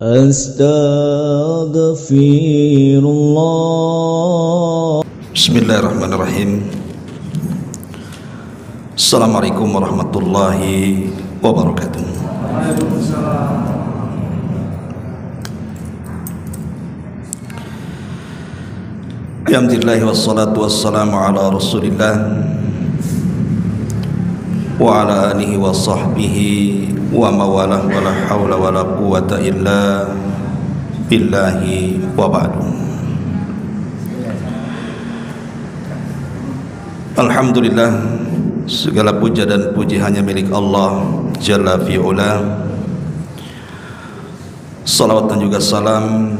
Astaghfirullah. Bismillahirrahmanirrahim. Assalamualaikum warahmatullahi wabarakatuh. Alhamdulillah wassalatu wassalamu ala Rasulillah wa ala alihi wa sahbihi wa mawalah wa la hawla wa la quwata illa billahi wa ba'du. Alhamdulillah, segala puja dan puji hanya milik Allah Jalla fi'ula. Salawat dan juga salam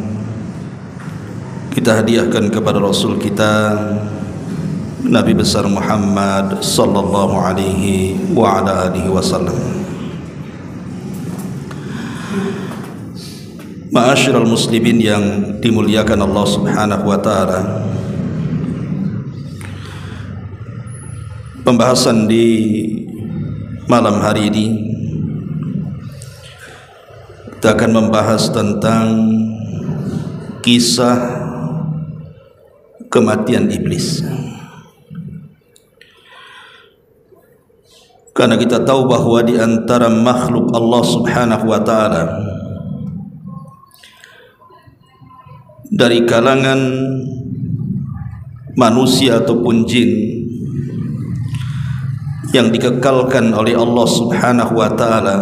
kita hadiahkan kepada Rasul kita Nabi besar Muhammad sallallahu alaihi wa ala alihi wasallam. Ma'asyiral muslimin yang dimuliakan Allah Subhanahu wa taala. Pembahasan di malam hari ini kita akan membahas tentang kisah kematian iblis. Karena kita tahu bahwa di antara makhluk Allah Subhanahu wa taala dari kalangan manusia ataupun jin yang dikekalkan oleh Allah Subhanahu wa taala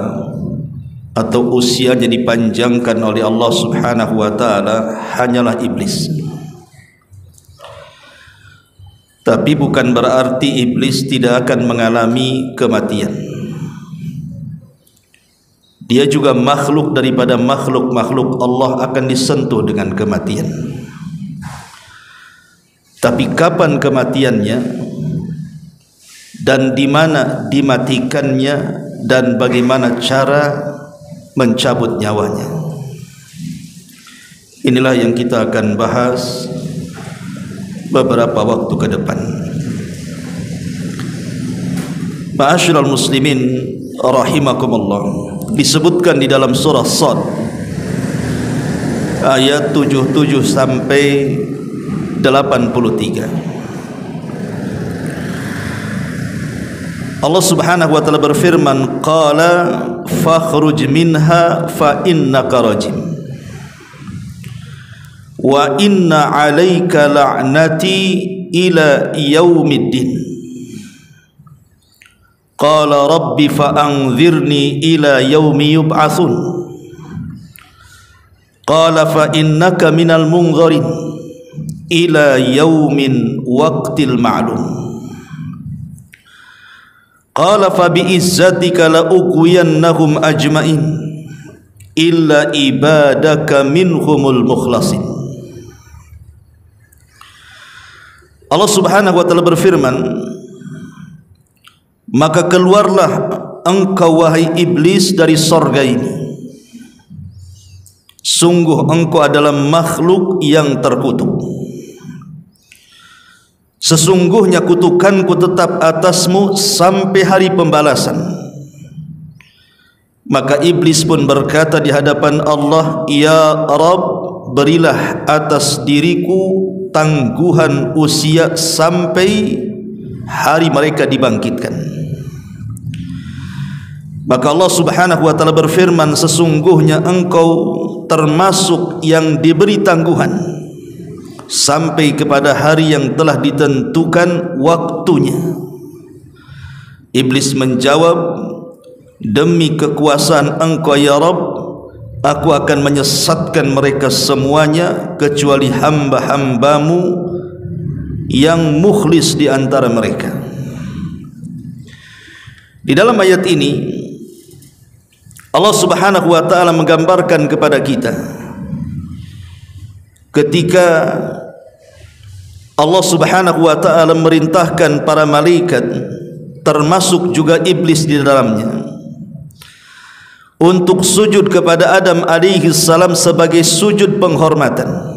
atau usianya dipanjangkan oleh Allah Subhanahu wa taala hanyalah iblis. Tapi bukan berarti iblis tidak akan mengalami kematian. Dia juga makhluk daripada makhluk-makhluk Allah, akan disentuh dengan kematian. Tapi kapan kematiannya dan di mana dimatikannya dan bagaimana cara mencabut nyawanya, inilah yang kita akan bahas beberapa waktu ke depan. Ma'asyiral muslimin rahimakumullah, disebutkan di dalam surah Shad ayat 77 sampai 83. Allah Subhanahu wa taala berfirman, qala fakhruj minha fa innaka rajim wa inna 'alaika la'nati ila yaumiddin. Qala rabbi fa'anzirni ila yaumi yub'atsun. Qala fa innaka minal munzirin ila yaumin waqtil ma'lum. Qala fa bi'izzatika la ughwiyannahum ajma'in illa ibadaka minhumul mukhlasin. Allah Subhanahu wa taala berfirman, maka keluarlah engkau wahai iblis dari sorga ini. Sungguh engkau adalah makhluk yang terkutuk. Sesungguhnya kutukanku tetap atasmu sampai hari pembalasan. Maka iblis pun berkata di hadapan Allah, ya Rabb, berilah atas diriku tangguhan usia sampai hari mereka dibangkitkan. Maka Allah Subhanahu wa taala berfirman, sesungguhnya engkau termasuk yang diberi tangguhan sampai kepada hari yang telah ditentukan waktunya. Iblis menjawab, demi kekuasaan engkau ya Rabb, aku akan menyesatkan mereka semuanya kecuali hamba-hambamu yang mukhlis di antara mereka. Di dalam ayat ini Allah Subhanahu wa taala menggambarkan kepada kita ketika Allah Subhanahu wa taala merintahkan para malaikat, termasuk juga iblis di dalamnya, untuk sujud kepada Adam alaihi salam sebagai sujud penghormatan.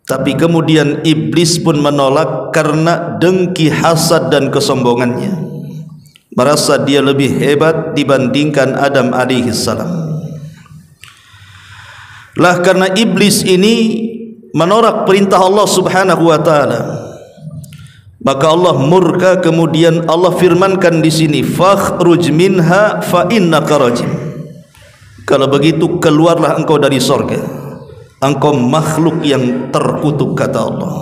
Tapi kemudian iblis pun menolak karena dengki, hasad dan kesombongannya, merasa dia lebih hebat dibandingkan Adam alaihi salam. Lah karena iblis ini menolak perintah Allah Subhanahu wa taala, maka Allah murka. Kemudian Allah firmankan di sini, fakhruj minha fa innaka rajim. Kalau begitu keluarlah engkau dari sorga, engkau makhluk yang terkutuk, kata Allah.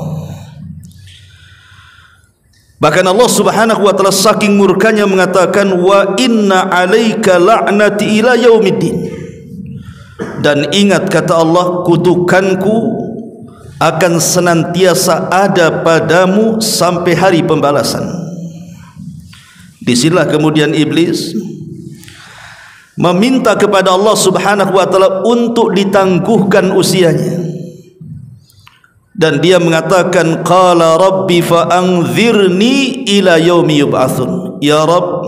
Bahkan Allah Subhanahu wa taala saking murkanya mengatakan, wa inna alaika la'nati ila yaumiddin. Dan ingat, kata Allah, kutukanku akan senantiasa ada padamu sampai hari pembalasan. Disinilah kemudian iblis meminta kepada Allah Subhanahu wa taala untuk ditangguhkan usianya, dan dia mengatakan, qala rabbi fa'anzirni ila yaumi yub'atsun. Ya Rabb,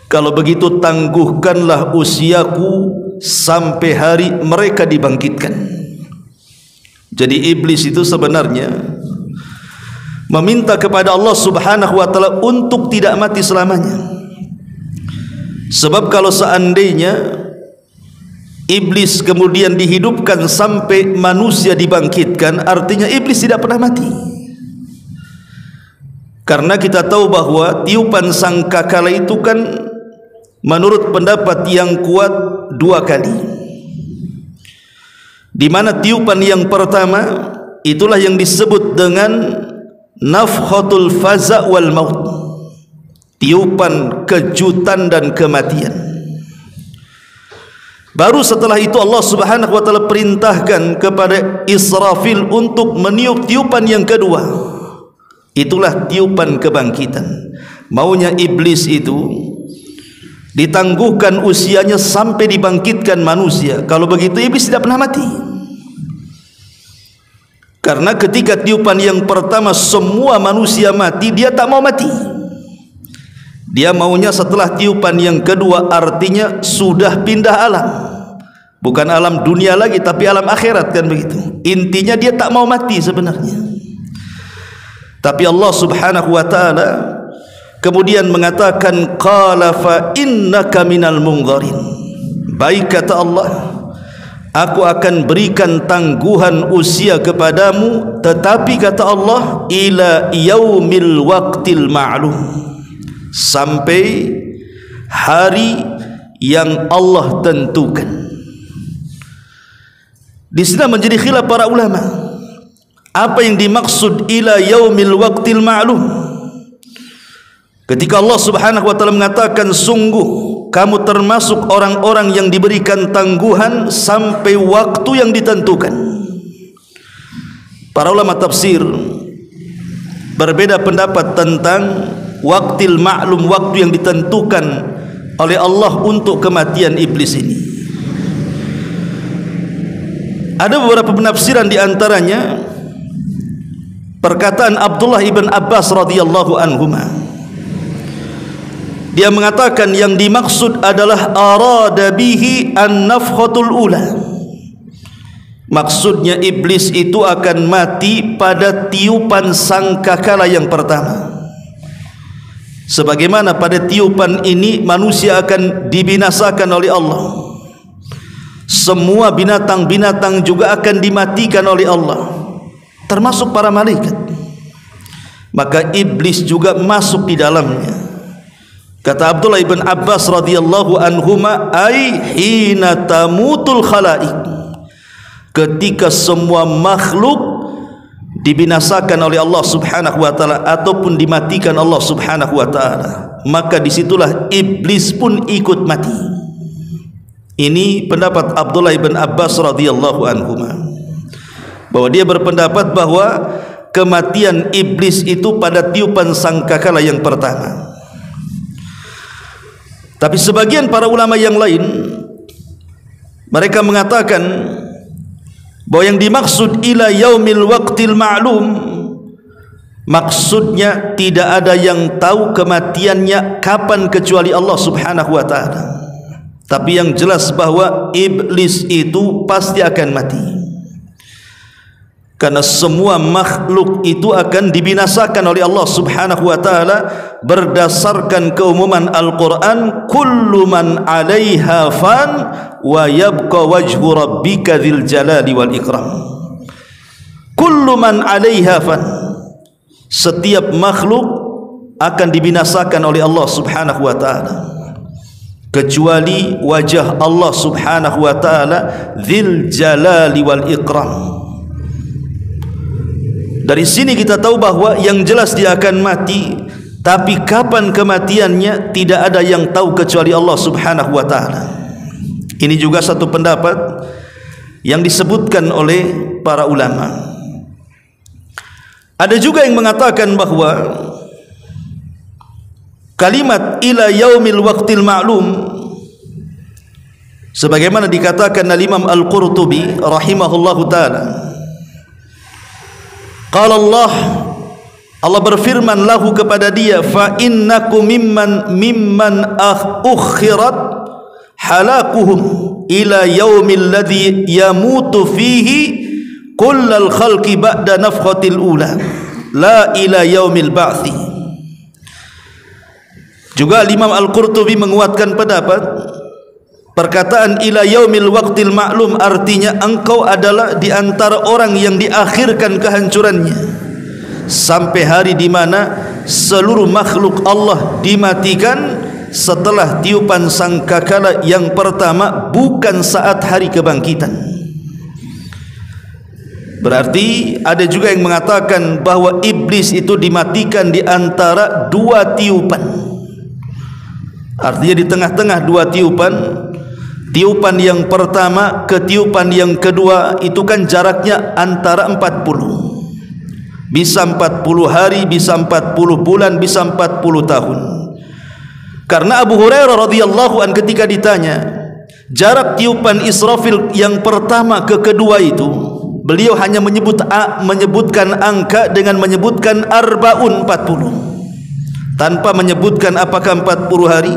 kalau begitu tangguhkanlah usiaku sampai hari mereka dibangkitkan. Jadi iblis itu sebenarnya meminta kepada Allah Subhanahu wa taala untuk tidak mati selamanya. Sebab kalau seandainya iblis kemudian dihidupkan sampai manusia dibangkitkan, artinya iblis tidak pernah mati. Karena kita tahu bahwa tiupan sangkakala itu kan menurut pendapat yang kuat 2 kali. Di mana tiupan yang pertama itulah yang disebut dengan nafkhatul faza' wal maut, tiupan kejutan dan kematian. Baru setelah itu Allah Subhanahu wa taala perintahkan kepada Israfil untuk meniup tiupan yang kedua. Itulah tiupan kebangkitan. Maunya iblis itu ditangguhkan usianya sampai dibangkitkan manusia. Kalau begitu iblis tidak pernah mati. Karena ketika tiupan yang pertama semua manusia mati, dia tak mau mati. Dia maunya setelah tiupan yang kedua, artinya sudah pindah alam. Bukan alam dunia lagi, tapi alam akhirat, kan begitu. Intinya dia tak mau mati sebenarnya. Tapi Allah Subhanahu wa taala kemudian mengatakan, qala fa innaka minal munzarin. Baik, kata Allah, aku akan berikan tangguhan usia kepadamu, tetapi kata Allah, ila yaumil waqtil ma'lum, sampai hari yang Allah tentukan. Di sini menjadi khilaf para ulama, apa yang dimaksud ila yaumil waqtil ma'lum. Ketika Allah Subhanahu wa taala mengatakan, sungguh kamu termasuk orang-orang yang diberikan tangguhan sampai waktu yang ditentukan. Para ulama tafsir berbeda pendapat tentang waqtil ma'lum, waktu yang ditentukan oleh Allah untuk kematian iblis ini. Ada beberapa penafsiran, di antaranya perkataan Abdullah ibn Abbas radhiyallahu anhuma. Dia mengatakan yang dimaksud adalah arada bihi an-nafkhatul ula. Maksudnya iblis itu akan mati pada tiupan sangkakala yang pertama. Sebagaimana pada tiupan ini manusia akan dibinasakan oleh Allah. Semua binatang-binatang juga akan dimatikan oleh Allah, termasuk para malaikat. Maka iblis juga masuk di dalamnya. Kata Abdullah ibn Abbas radhiyallahu anhuma, ai hina tamutul khalaik, ketika semua makhluk dibinasakan oleh Allah Subhanahu wa taala ataupun dimatikan Allah Subhanahu wa taala, maka disitulah iblis pun ikut mati. Ini pendapat Abdullah ibn Abbas radhiyallahu anhuma, bahwa dia berpendapat bahwa kematian iblis itu pada tiupan sangkakala yang pertama. Tapi sebagian para ulama yang lain, mereka mengatakan bahwa yang dimaksud ila yaumil waqtil ma'lum, maksudnya tidak ada yang tahu kematiannya kapan kecuali Allah Subhanahu wa taala. Tapi yang jelas bahwa iblis itu pasti akan mati. Karena semua makhluk itu akan dibinasakan oleh Allah Subhanahu wa taala berdasarkan keumuman Al-Qur'an, kullu man 'alaiha fan wa yabqa wajhu rabbika dzil jalali wal ikram. Kullu man 'alaiha fan. Setiap makhluk akan dibinasakan oleh Allah Subhanahu wa taala kecuali wajah Allah Subhanahu wa taala dzil jalali wal ikram. Dari sini kita tahu bahwa yang jelas dia akan mati, tapi kapan kematiannya tidak ada yang tahu kecuali Allah Subhanahu wa taala. Ini juga satu pendapat yang disebutkan oleh para ulama. Ada juga yang mengatakan bahwa kalimat ila yaumil waqtil ma'lum, sebagaimana dikatakan oleh Imam Al-Qurtubi rahimahullahu taala, qala Allah berfirman lahu kepada dia, fa innakum mimman ukhirat halakuhum ila yaumil ladzi yamutu fihi kullal khalqi ba'da nafkhatil ula la ila yaumil ba'thi. Juga Imam Al-Qurtubi menguatkan pendapat perkataan ila yaumil waqtil ma'lum, artinya engkau adalah di antara orang yang diakhirkan kehancurannya sampai hari di mana seluruh makhluk Allah dimatikan setelah tiupan sangkakala yang pertama, bukan saat hari kebangkitan. Berarti ada juga yang mengatakan bahwa iblis itu dimatikan di antara dua tiupan. Artinya di tengah-tengah dua tiupan, tiupan yang pertama ke tiupan yang kedua itu kan jaraknya antara 40. Bisa 40 hari, bisa 40 bulan, bisa 40 tahun. Karena Abu Hurairah radhiyallahu an ketika ditanya jarak tiupan Israfil yang pertama ke kedua itu, beliau hanya menyebutkan angka dengan menyebutkan arbaun 40, tanpa menyebutkan apakah 40 hari,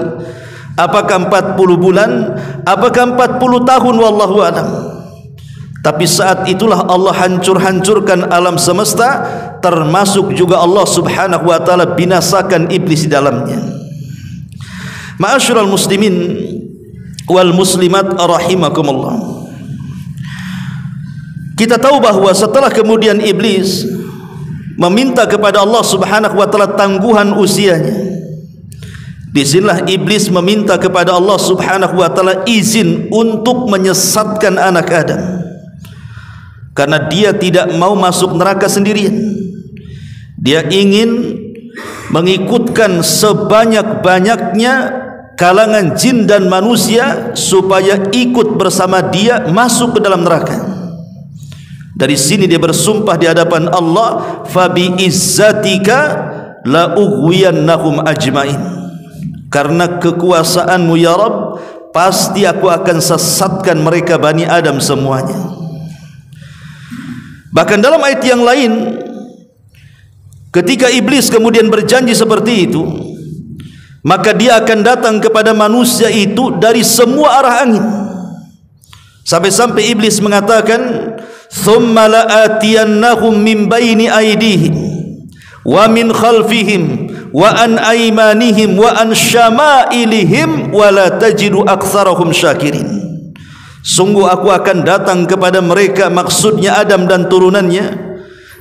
apakah 40 bulan, apakah 40 tahun, wallahu a'lam. Tapi saat itulah Allah hancurkan alam semesta, termasuk juga Allah Subhanahu wa taala binasakan iblis di dalamnya. Ma'asyiral muslimin wal muslimat rahimakumullah. Kita tahu bahwa setelah kemudian iblis meminta kepada Allah Subhanahu wa taala tangguhan usianya, disinilah iblis meminta kepada Allah Subhanahu wa taala izin untuk menyesatkan anak Adam, karena dia tidak mau masuk neraka sendirian. Dia ingin mengikutkan sebanyak-banyaknya kalangan jin dan manusia supaya ikut bersama dia masuk ke dalam neraka. Dari sini dia bersumpah di hadapan Allah, fa bi izzatika la ughwiyannahum ajmain. Karena kekuasaanmu ya Rabb, pasti aku akan sesatkan mereka Bani Adam semuanya. Bahkan dalam ayat yang lain, ketika iblis kemudian berjanji seperti itu, maka dia akan datang kepada manusia itu dari semua arah angin. Sampai-sampai iblis mengatakan, thumma la'atiyannahum min baini aydihim wa min khalfihim wa an aymanihim wa an syama'ilihim wa la tajidu aktsarahum syakirin. Sungguh aku akan datang kepada mereka, maksudnya Adam dan turunannya,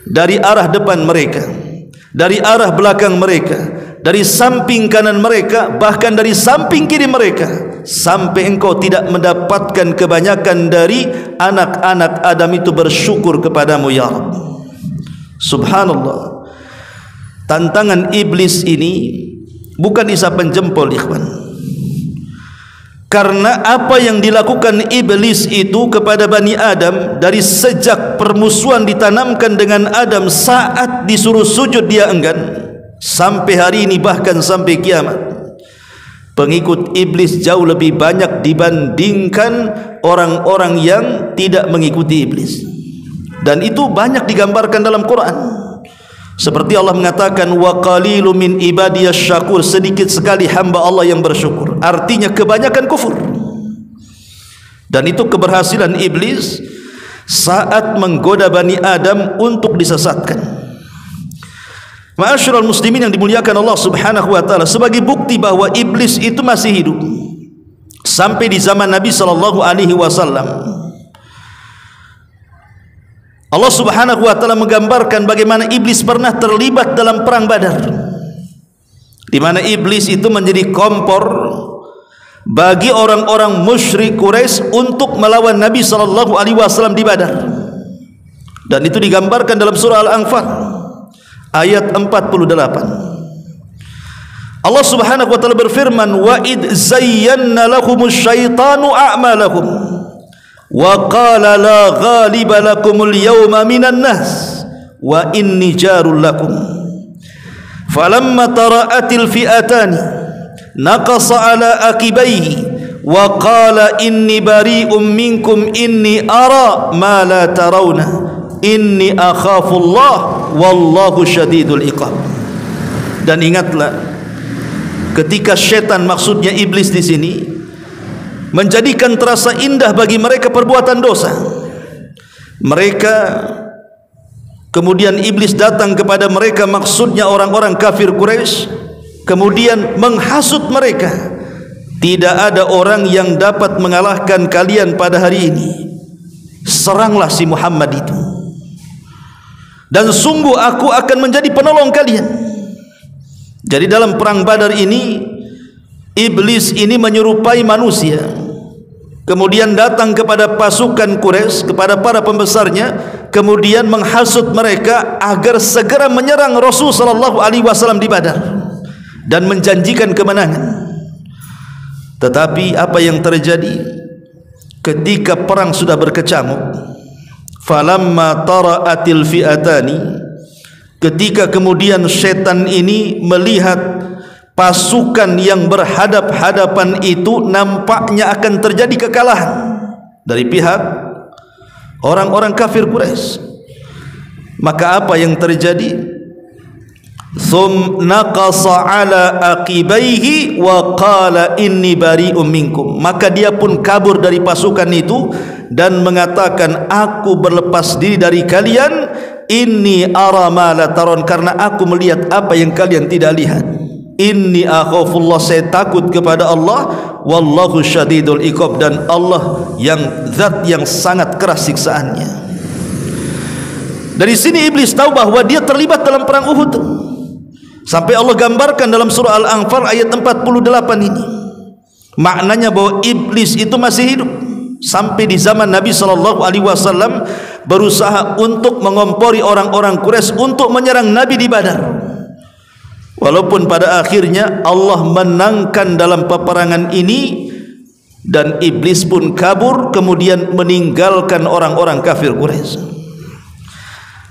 dari arah depan mereka, dari arah belakang mereka, dari samping kanan mereka, bahkan dari samping kiri mereka, sampai engkau tidak mendapatkan kebanyakan dari anak-anak Adam itu bersyukur kepadamu ya Rabb. Subhanallah. Tantangan iblis ini bukan isapan jempol, ikhwan. Karena apa yang dilakukan iblis itu kepada Bani Adam dari sejak permusuhan ditanamkan dengan Adam saat disuruh sujud dia enggan, sampai hari ini bahkan sampai kiamat, pengikut iblis jauh lebih banyak dibandingkan orang-orang yang tidak mengikuti iblis. Dan itu banyak digambarkan dalam Quran. Seperti Allah mengatakan, wa qalilun min ibadiyas syakur, sedikit sekali hamba Allah yang bersyukur. Artinya kebanyakan kufur. Dan itu keberhasilan iblis saat menggoda Bani Adam untuk disesatkan. Ma'asyiral muslimin yang dimuliakan Allah Subhanahu wa taala, sebagai bukti bahwa iblis itu masih hidup sampai di zaman Nabi sallallahu alaihi wasallam, Allah Subhanahu wa taala menggambarkan bagaimana iblis pernah terlibat dalam perang Badar, di mana iblis itu menjadi kompor bagi orang-orang musyrik Quraisy untuk melawan Nabi sallallahu alaihi wasallam di Badar. Dan itu digambarkan dalam surah Al-Anfal ayat 48. Allah Subhanahu wa taala berfirman, "Wa id zayyana lahumus syaitanu a'malahum wa qala la ghaliba lakumul yawma minan nas wa inni jarul lakum falamma tara'atil fi'atani naqasa ala akibaihi wa qala inni bari'um minkum inni ara ma la tarawna inni akhafullah wallahu syadidul iqab." Dan ingatlah ketika syaitan, maksudnya iblis di sini, menjadikan terasa indah bagi mereka perbuatan dosa. Mereka kemudian iblis datang kepada mereka, maksudnya orang-orang kafir Quraisy, kemudian menghasut mereka, tidak ada orang yang dapat mengalahkan kalian pada hari ini, seranglah si Muhammad itu, dan sungguh aku akan menjadi penolong kalian. Jadi dalam perang Badar ini, iblis ini menyerupai manusia, kemudian datang kepada pasukan Quraisy, kepada para pembesarnya, kemudian menghasut mereka agar segera menyerang Rasul sallallahu alaihi wasallam di Badar dan menjanjikan kemenangan. Tetapi apa yang terjadi ketika perang sudah berkecamuk? Falamma tara'atil fi'atani, ketika kemudian syaitan ini melihat pasukan yang berhadap-hadapan itu nampaknya akan terjadi kekalahan dari pihak orang-orang kafir Quraisy, maka apa yang terjadi? Naqasa ala aqibaihi wa qala inni bari'um minkum, maka dia pun kabur dari pasukan itu dan mengatakan, aku berlepas diri dari kalian, inni ara ma la taron, karena aku melihat apa yang kalian tidak lihat. Inni akhafullah, saya takut kepada Allah, wallahu syadidul iqab, dan Allah yang zat yang sangat keras siksaannya. Dari sini iblis tahu bahwa dia terlibat dalam perang Uhud, sampai Allah gambarkan dalam surah Al-Anfal ayat 48 ini. Maknanya bahwa iblis itu masih hidup sampai di zaman Nabi sallallahu alaihi wasallam, berusaha untuk mengompori orang-orang Quraisy untuk menyerang Nabi di Badar. Walaupun pada akhirnya Allah menangkan dalam peperangan ini dan iblis pun kabur, kemudian meninggalkan orang-orang kafir Quraisy.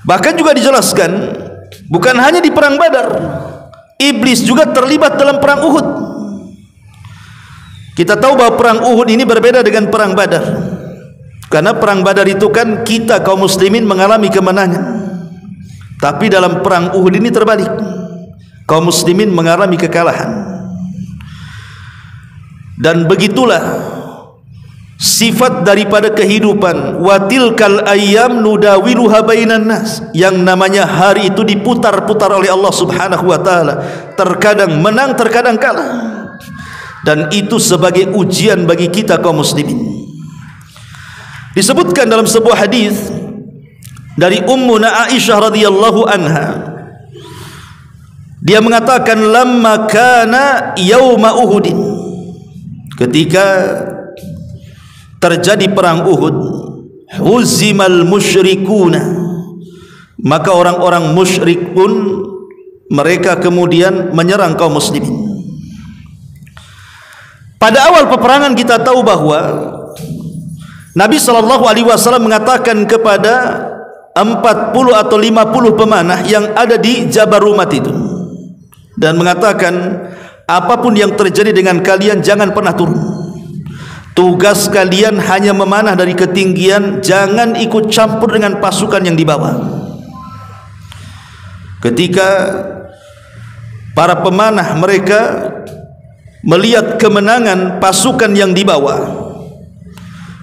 Bahkan juga dijelaskan, bukan hanya di perang Badar, iblis juga terlibat dalam perang Uhud. Kita tahu bahwa perang Uhud ini berbeda dengan perang Badar, karena perang Badar itu kan kita kaum muslimin mengalami kemenangan, tapi dalam perang Uhud ini terbalik, kaum muslimin mengalami kekalahan. Dan begitulah sifat daripada kehidupan. Wa tilkal ayyam nudawiluha bainan nas, yang namanya hari itu diputar-putar oleh Allah Subhanahu wa taala, terkadang menang, terkadang kalah. Dan itu sebagai ujian bagi kita kaum muslimin. Disebutkan dalam sebuah hadis dari Ummuna Aisyah radhiyallahu anha, dia mengatakan, lamma kana yauma Uhudin, ketika terjadi perang Uhud, huzimal musyrikuna, maka orang-orang musyrik pun mereka kemudian menyerang kaum muslimin. Pada awal peperangan kita tahu bahwa Nabi SAW mengatakan kepada 40 atau 50 pemanah yang ada di Jabal Rumat itu, dan mengatakan, apapun yang terjadi dengan kalian jangan pernah turun. Tugas kalian hanya memanah dari ketinggian, jangan ikut campur dengan pasukan yang di bawah. Ketika para pemanah mereka melihat kemenangan pasukan yang di bawah,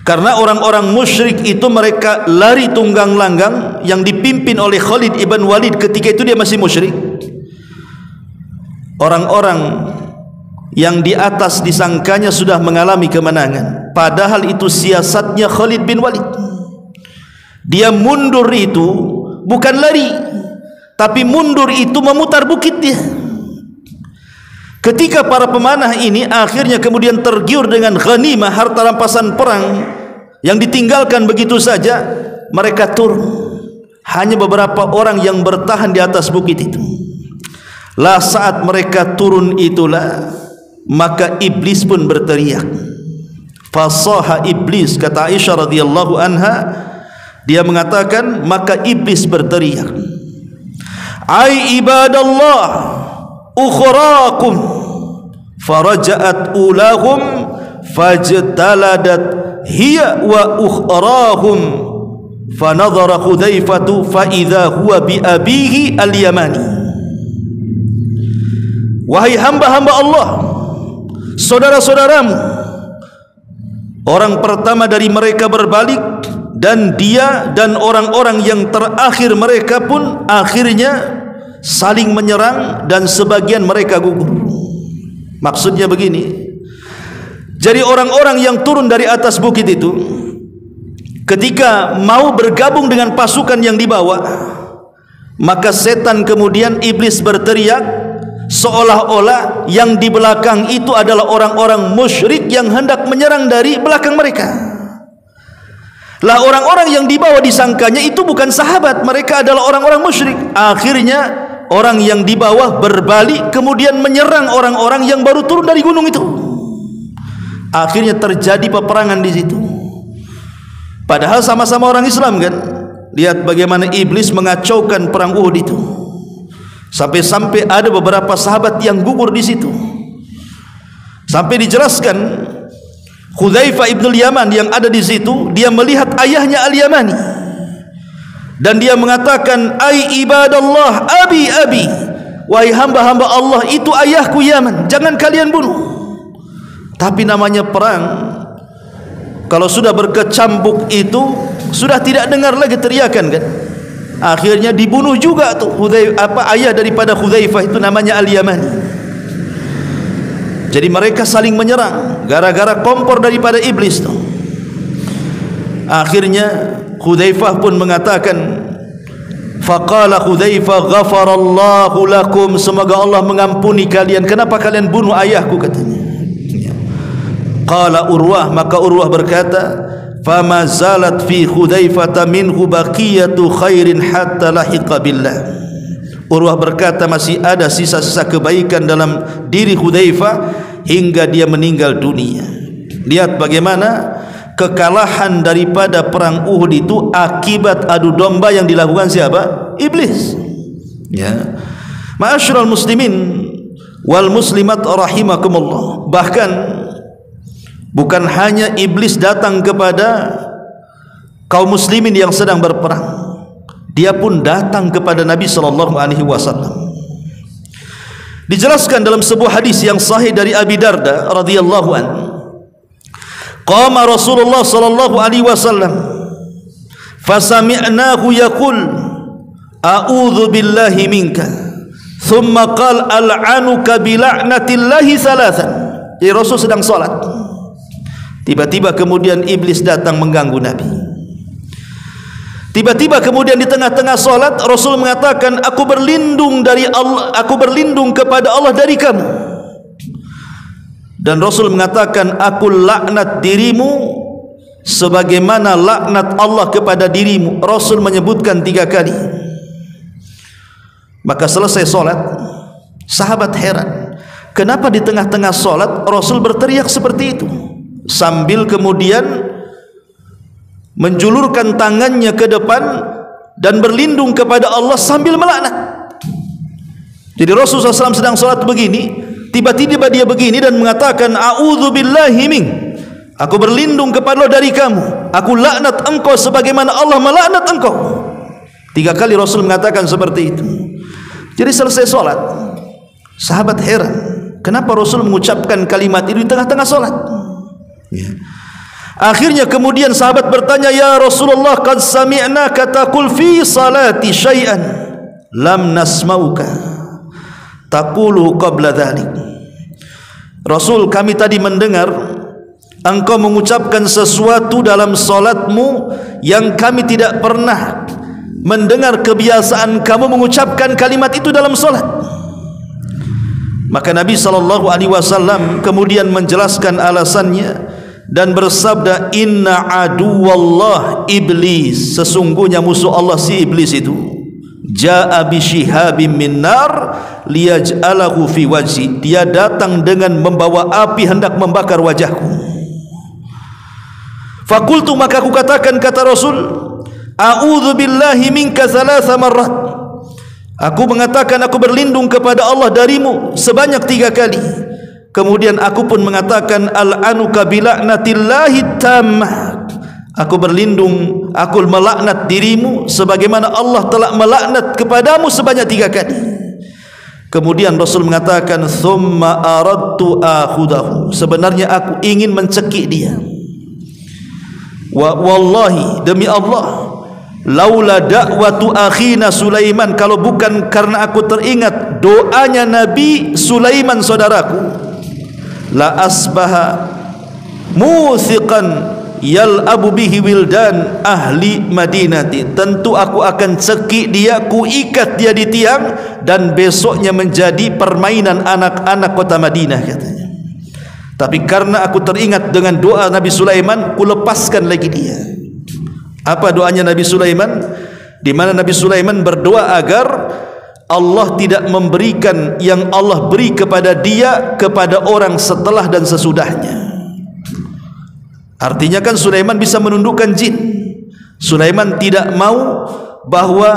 Karena orang-orang musyrik itu mereka lari tunggang langgang yang dipimpin oleh Khalid ibn Walid ketika itu dia masih musyrik. Orang-orang yang di atas disangkanya sudah mengalami kemenangan, padahal itu siasatnya Khalid bin Walid. Dia mundur itu bukan lari, tapi mundur itu memutar bukit dia. Ketika para pemanah ini akhirnya kemudian tergiur dengan ghanimah, harta rampasan perang yang ditinggalkan begitu saja, mereka turun. Hanya beberapa orang yang bertahan di atas bukit itu. Lah saat mereka turun itulah maka iblis pun berteriak. Fasaha iblis, kata Aisyah radhiyallahu anha, dia mengatakan maka iblis berteriak, ai ibadallah ukhrakum, faraja'at ulahum fajtaladat hiya wa ukhrahum, fanadhara Hudzaifatu fa idza huwa bi abihi al-Yamani. Wahai hamba-hamba Allah, saudara-saudaramu, orang pertama dari mereka berbalik, dan dia dan orang-orang yang terakhir mereka pun akhirnya saling menyerang dan sebagian mereka gugur. Maksudnya begini, jadi orang-orang yang turun dari atas bukit itu ketika mau bergabung dengan pasukan yang dibawa, maka setan kemudian iblis berteriak seolah-olah yang di belakang itu adalah orang-orang musyrik yang hendak menyerang dari belakang mereka. Lah orang-orang yang dibawa disangkanya itu bukan sahabat, mereka adalah orang-orang musyrik. Akhirnya orang yang di bawah berbalik kemudian menyerang orang-orang yang baru turun dari gunung itu. Akhirnya terjadi peperangan di situ. Padahal sama-sama orang Islam kan. Lihat bagaimana iblis mengacaukan perang Uhud itu. Sampai-sampai ada beberapa sahabat yang gugur di situ. Sampai dijelaskan Hudzaifah ibn al-Yaman yang ada di situ, dia melihat ayahnya al-Yamani. Dan dia mengatakan, ai ibadallah abi, wahai hamba-hamba Allah, itu ayahku Yaman, jangan kalian bunuh. Tapi namanya perang, kalau sudah berkecambuk itu sudah tidak dengar lagi teriakan kan. Akhirnya dibunuh juga tuh ayah daripada Hudzaifah itu namanya al-Yamani. Jadi mereka saling menyerang gara-gara kompor daripada iblis tuh. Akhirnya Hudzaifah pun mengatakan, faqala Hudzaifah ghafarallahu lakum, semoga Allah mengampuni kalian, kenapa kalian bunuh ayahku, katanya. Qala Urwah, maka Urwah berkata, fama zalat fi Hudzaifah minhu baqiyatu khairin hatta lahiqa billah. Urwah berkata masih ada sisa-sisa kebaikan dalam diri Hudzaifah hingga dia meninggal dunia. Lihat bagaimana kekalahan daripada perang Uhud itu akibat adu domba yang dilakukan siapa? Iblis. Ya. Ma'asyiral muslimin wal muslimat rahimakumullah. Bahkan bukan hanya iblis datang kepada kaum muslimin yang sedang berperang, dia pun datang kepada Nabi sallallahu alaihi wasallam. Dijelaskan dalam sebuah hadis yang sahih dari Abi Darda radhiyallahu anhu, qama Rasulullah sallallahu alaihi wasallam fasami'nahu yaqul a'udzu billahi minka, thumma qala al'anuka bi la'natillahi thalathan. Jadi Rasul sedang salat, tiba-tiba kemudian iblis datang mengganggu Nabi. Tiba-tiba kemudian di tengah-tengah salat Rasul mengatakan, aku berlindung dari Allah, aku berlindung kepada Allah dari kamu. Dan Rasul mengatakan, aku laknat dirimu sebagaimana laknat Allah kepada dirimu. Rasul menyebutkan 3 kali. Maka selesai salat, sahabat heran, kenapa di tengah-tengah salat Rasul berteriak seperti itu, sambil kemudian menjulurkan tangannya ke depan dan berlindung kepada Allah sambil melaknat. Jadi Rasulullah SAW sedang salat begini, tiba-tiba dia begini dan mengatakan, a'udzu billahi min, aku berlindung kepada Allah dari kamu, aku laknat engkau sebagaimana Allah melaknat engkau. 3 kali Rasul mengatakan seperti itu. Jadi selesai salat, sahabat heran, kenapa Rasul mengucapkan kalimat itu di tengah-tengah salat? Ya. Akhirnya kemudian sahabat bertanya, "Ya Rasulullah, qad sami'naka taqul fi salati syai'an lam nasma'uka taqulu qabla dhalik." Rasul, kami tadi mendengar engkau mengucapkan sesuatu dalam salatmu yang kami tidak pernah mendengar kebiasaan kamu mengucapkan kalimat itu dalam salat. Maka Nabi SAW kemudian menjelaskan alasannya dan bersabda, "Inna aduwallah iblis." Sesungguhnya musuh Allah si iblis itu ja'a bi shihabim min nar liyaj'alahu fi wajhi. Dia datang dengan membawa api hendak membakar wajahku. Fakultu, maka aku katakan, kata Rasul, "A'udzu billahi minka thalatha marrat." Aku mengatakan aku berlindung kepada Allah darimu sebanyak 3 kali. Kemudian aku pun mengatakan, "Al'anuka bila'natillahi tammah." Aku berlindung, aku melaknat dirimu sebagaimana Allah telah melaknat kepadamu sebanyak 3 kali. Kemudian Rasul mengatakan, "Thumma aradtu akhudahu." Sebenarnya aku ingin mencekik dia. Wallahi, demi Allah, laula da'watu akhina Sulaiman, kalau bukan karena aku teringat doanya Nabi Sulaiman saudaraku, la asbaha muthiqan yal'abu bihi wildan ahli madinati. Tentu aku akan cekik dia, ku ikat dia di tiang, dan besoknya menjadi permainan anak-anak kota Madinah, katanya. Tapi karena aku teringat dengan doa Nabi Sulaiman, ku lepaskan lagi dia. Apa doanya Nabi Sulaiman? Di mana Nabi Sulaiman berdoa agar Allah tidak memberikan yang Allah beri kepada dia kepada orang setelah dan sesudahnya. Artinya kan Sulaiman bisa menundukkan jin. Sulaiman tidak mau bahwa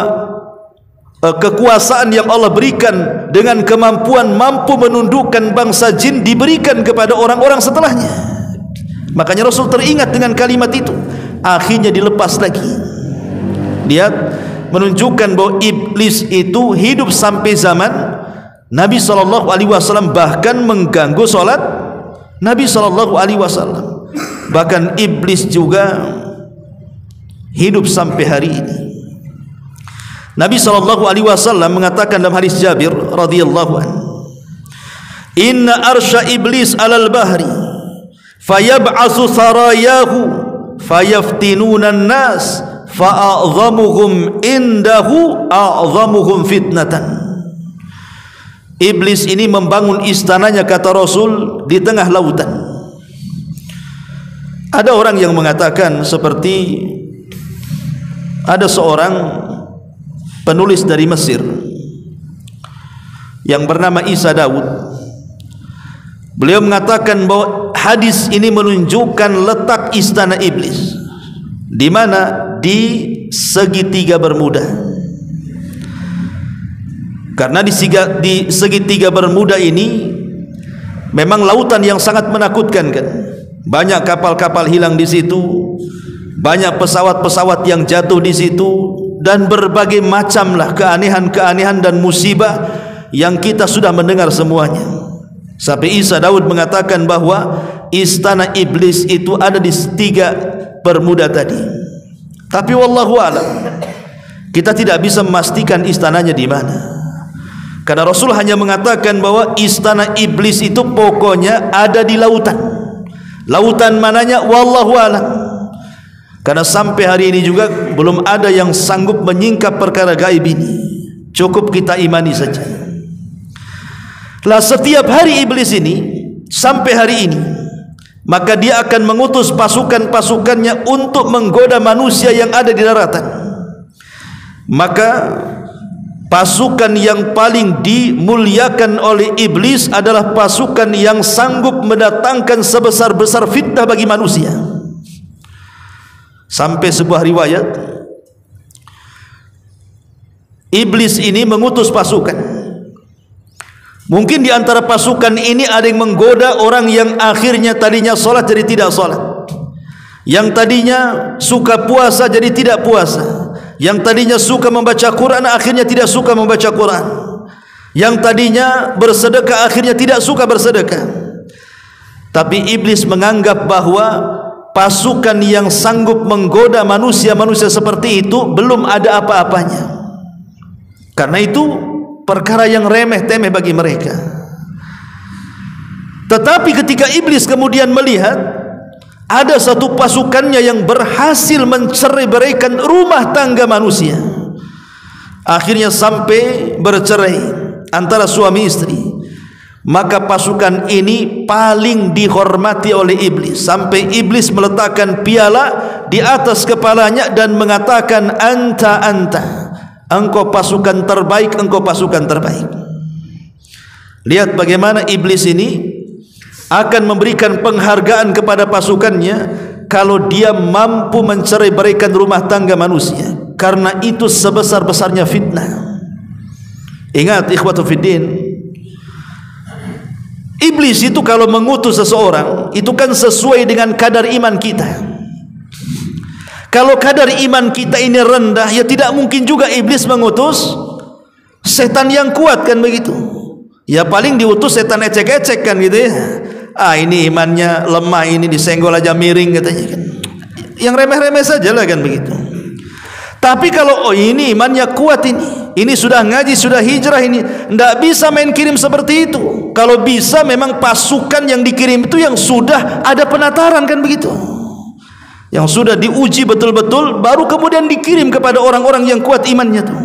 kekuasaan yang Allah berikan dengan kemampuan mampu menundukkan bangsa jin diberikan kepada orang-orang setelahnya. Makanya Rasul teringat dengan kalimat itu. Akhirnya dilepas lagi. Lihat, menunjukkan bahwa iblis itu hidup sampai zaman Nabi SAW, bahkan mengganggu solat Nabi SAW. Bahkan iblis juga hidup sampai hari ini. Nabi SAW mengatakan dalam hadis Jabir radhiyallahu anhu, "Inna arsya iblis alal bahri fayab'atsu sarayahu fayaftinuna an-nas fa'adhamuhum indahu a'dhamuhum fitnatan." Iblis ini membangun istananya, kata Rasul, di tengah lautan. Ada orang yang mengatakan seperti ada seorang penulis dari Mesir yang bernama Isa Daud. Beliau mengatakan bahwa hadis ini menunjukkan letak istana iblis di mana? Di segitiga Bermuda. Karena di segitiga Bermuda ini memang lautan yang sangat menakutkan, kan? Banyak kapal-kapal hilang di situ, banyak pesawat-pesawat yang jatuh di situ, dan berbagai macamlah keanehan-keanehan dan musibah yang kita sudah mendengar semuanya. Sampai Isa Daud mengatakan bahwa istana iblis itu ada di tiga Bermuda tadi. Tapi wallahu a'lam, kita tidak bisa memastikan istananya di mana. Karena Rasul hanya mengatakan bahwa istana iblis itu pokoknya ada di lautan. Lautan mananya wallahu a'lam. Karena sampai hari ini juga belum ada yang sanggup menyingkap perkara gaib ini. Cukup kita imani saja. Lah setiap hari iblis ini sampai hari ini, maka dia akan mengutus pasukan-pasukannya untuk menggoda manusia yang ada di daratan. Maka pasukan yang paling dimuliakan oleh iblis adalah pasukan yang sanggup mendatangkan sebesar-besar fitnah bagi manusia. Sampai sebuah riwayat, iblis ini mengutus pasukan. Mungkin di antara pasukan ini ada yang menggoda orang yang akhirnya tadinya sholat jadi tidak sholat, yang tadinya suka puasa jadi tidak puasa, yang tadinya suka membaca Quran akhirnya tidak suka membaca Quran, yang tadinya bersedekah akhirnya tidak suka bersedekah. Tapi iblis menganggap bahwa pasukan yang sanggup menggoda manusia-manusia seperti itu belum ada apa-apanya. Karena itu perkara yang remeh-temeh bagi mereka. Tetapi ketika iblis kemudian melihat ada satu pasukannya yang berhasil mencerai-beraikan rumah tangga manusia, akhirnya sampai bercerai antara suami istri, maka pasukan ini paling dihormati oleh iblis, sampai iblis meletakkan piala di atas kepalanya dan mengatakan, anta, engkau pasukan terbaik, engkau pasukan terbaik. Lihat bagaimana iblis ini akan memberikan penghargaan kepada pasukannya kalau dia mampu mencerai-beraikan rumah tangga manusia, karena itu sebesar-besarnya fitnah. Ingat ikhwatu fiddin, iblis itu kalau mengutus seseorang itu kan sesuai dengan kadar iman kita. Kalau kadar iman kita ini rendah, ya tidak mungkin juga iblis mengutus setan yang kuat, kan begitu. Ya paling diutus setan ecek-ecek, kan gitu ya. Ini imannya lemah, ini disenggol aja miring katanya, kan. Yang remeh-remeh saja lah, kan begitu. Tapi kalau ini imannya kuat, ini sudah ngaji, sudah hijrah, ini tidak bisa main kirim seperti itu. Kalau bisa memang pasukan yang dikirim itu yang sudah ada penataran, kan begitu, yang sudah diuji betul-betul, baru kemudian dikirim kepada orang-orang yang kuat imannya tuh.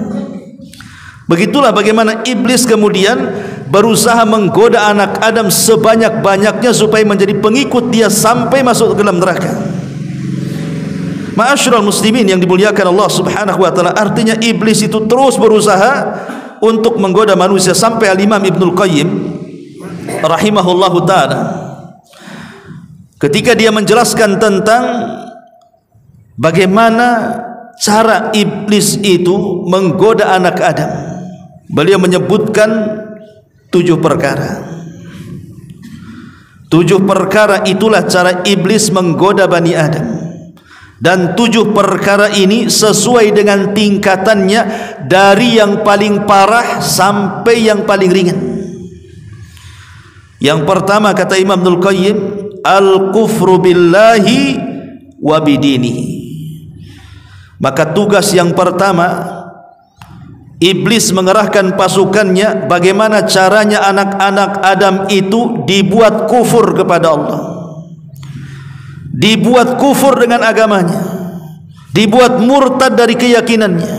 Begitulah bagaimana iblis kemudian berusaha menggoda anak Adam sebanyak-banyaknya supaya menjadi pengikut dia sampai masuk ke dalam neraka. Ma'asyiral muslimin yang dimuliakan Allah Subhanahu wa taala, artinya iblis itu terus berusaha untuk menggoda manusia, sampai Al-Imam Ibnul Qayyim rahimahullahu taala ketika dia menjelaskan tentang bagaimana cara iblis itu menggoda anak Adam, beliau menyebutkan 7 perkara. 7 perkara itulah cara iblis menggoda Bani Adam. Dan 7 perkara ini sesuai dengan tingkatannya, dari yang paling parah sampai yang paling ringan. Yang pertama kata Imam Ibnul Qayyim, al-kufru billahi wa bidinihi. Maka tugas yang pertama, iblis mengerahkan pasukannya bagaimana caranya anak-anak Adam itu dibuat kufur kepada Allah, dibuat kufur dengan agamanya, dibuat murtad dari keyakinannya.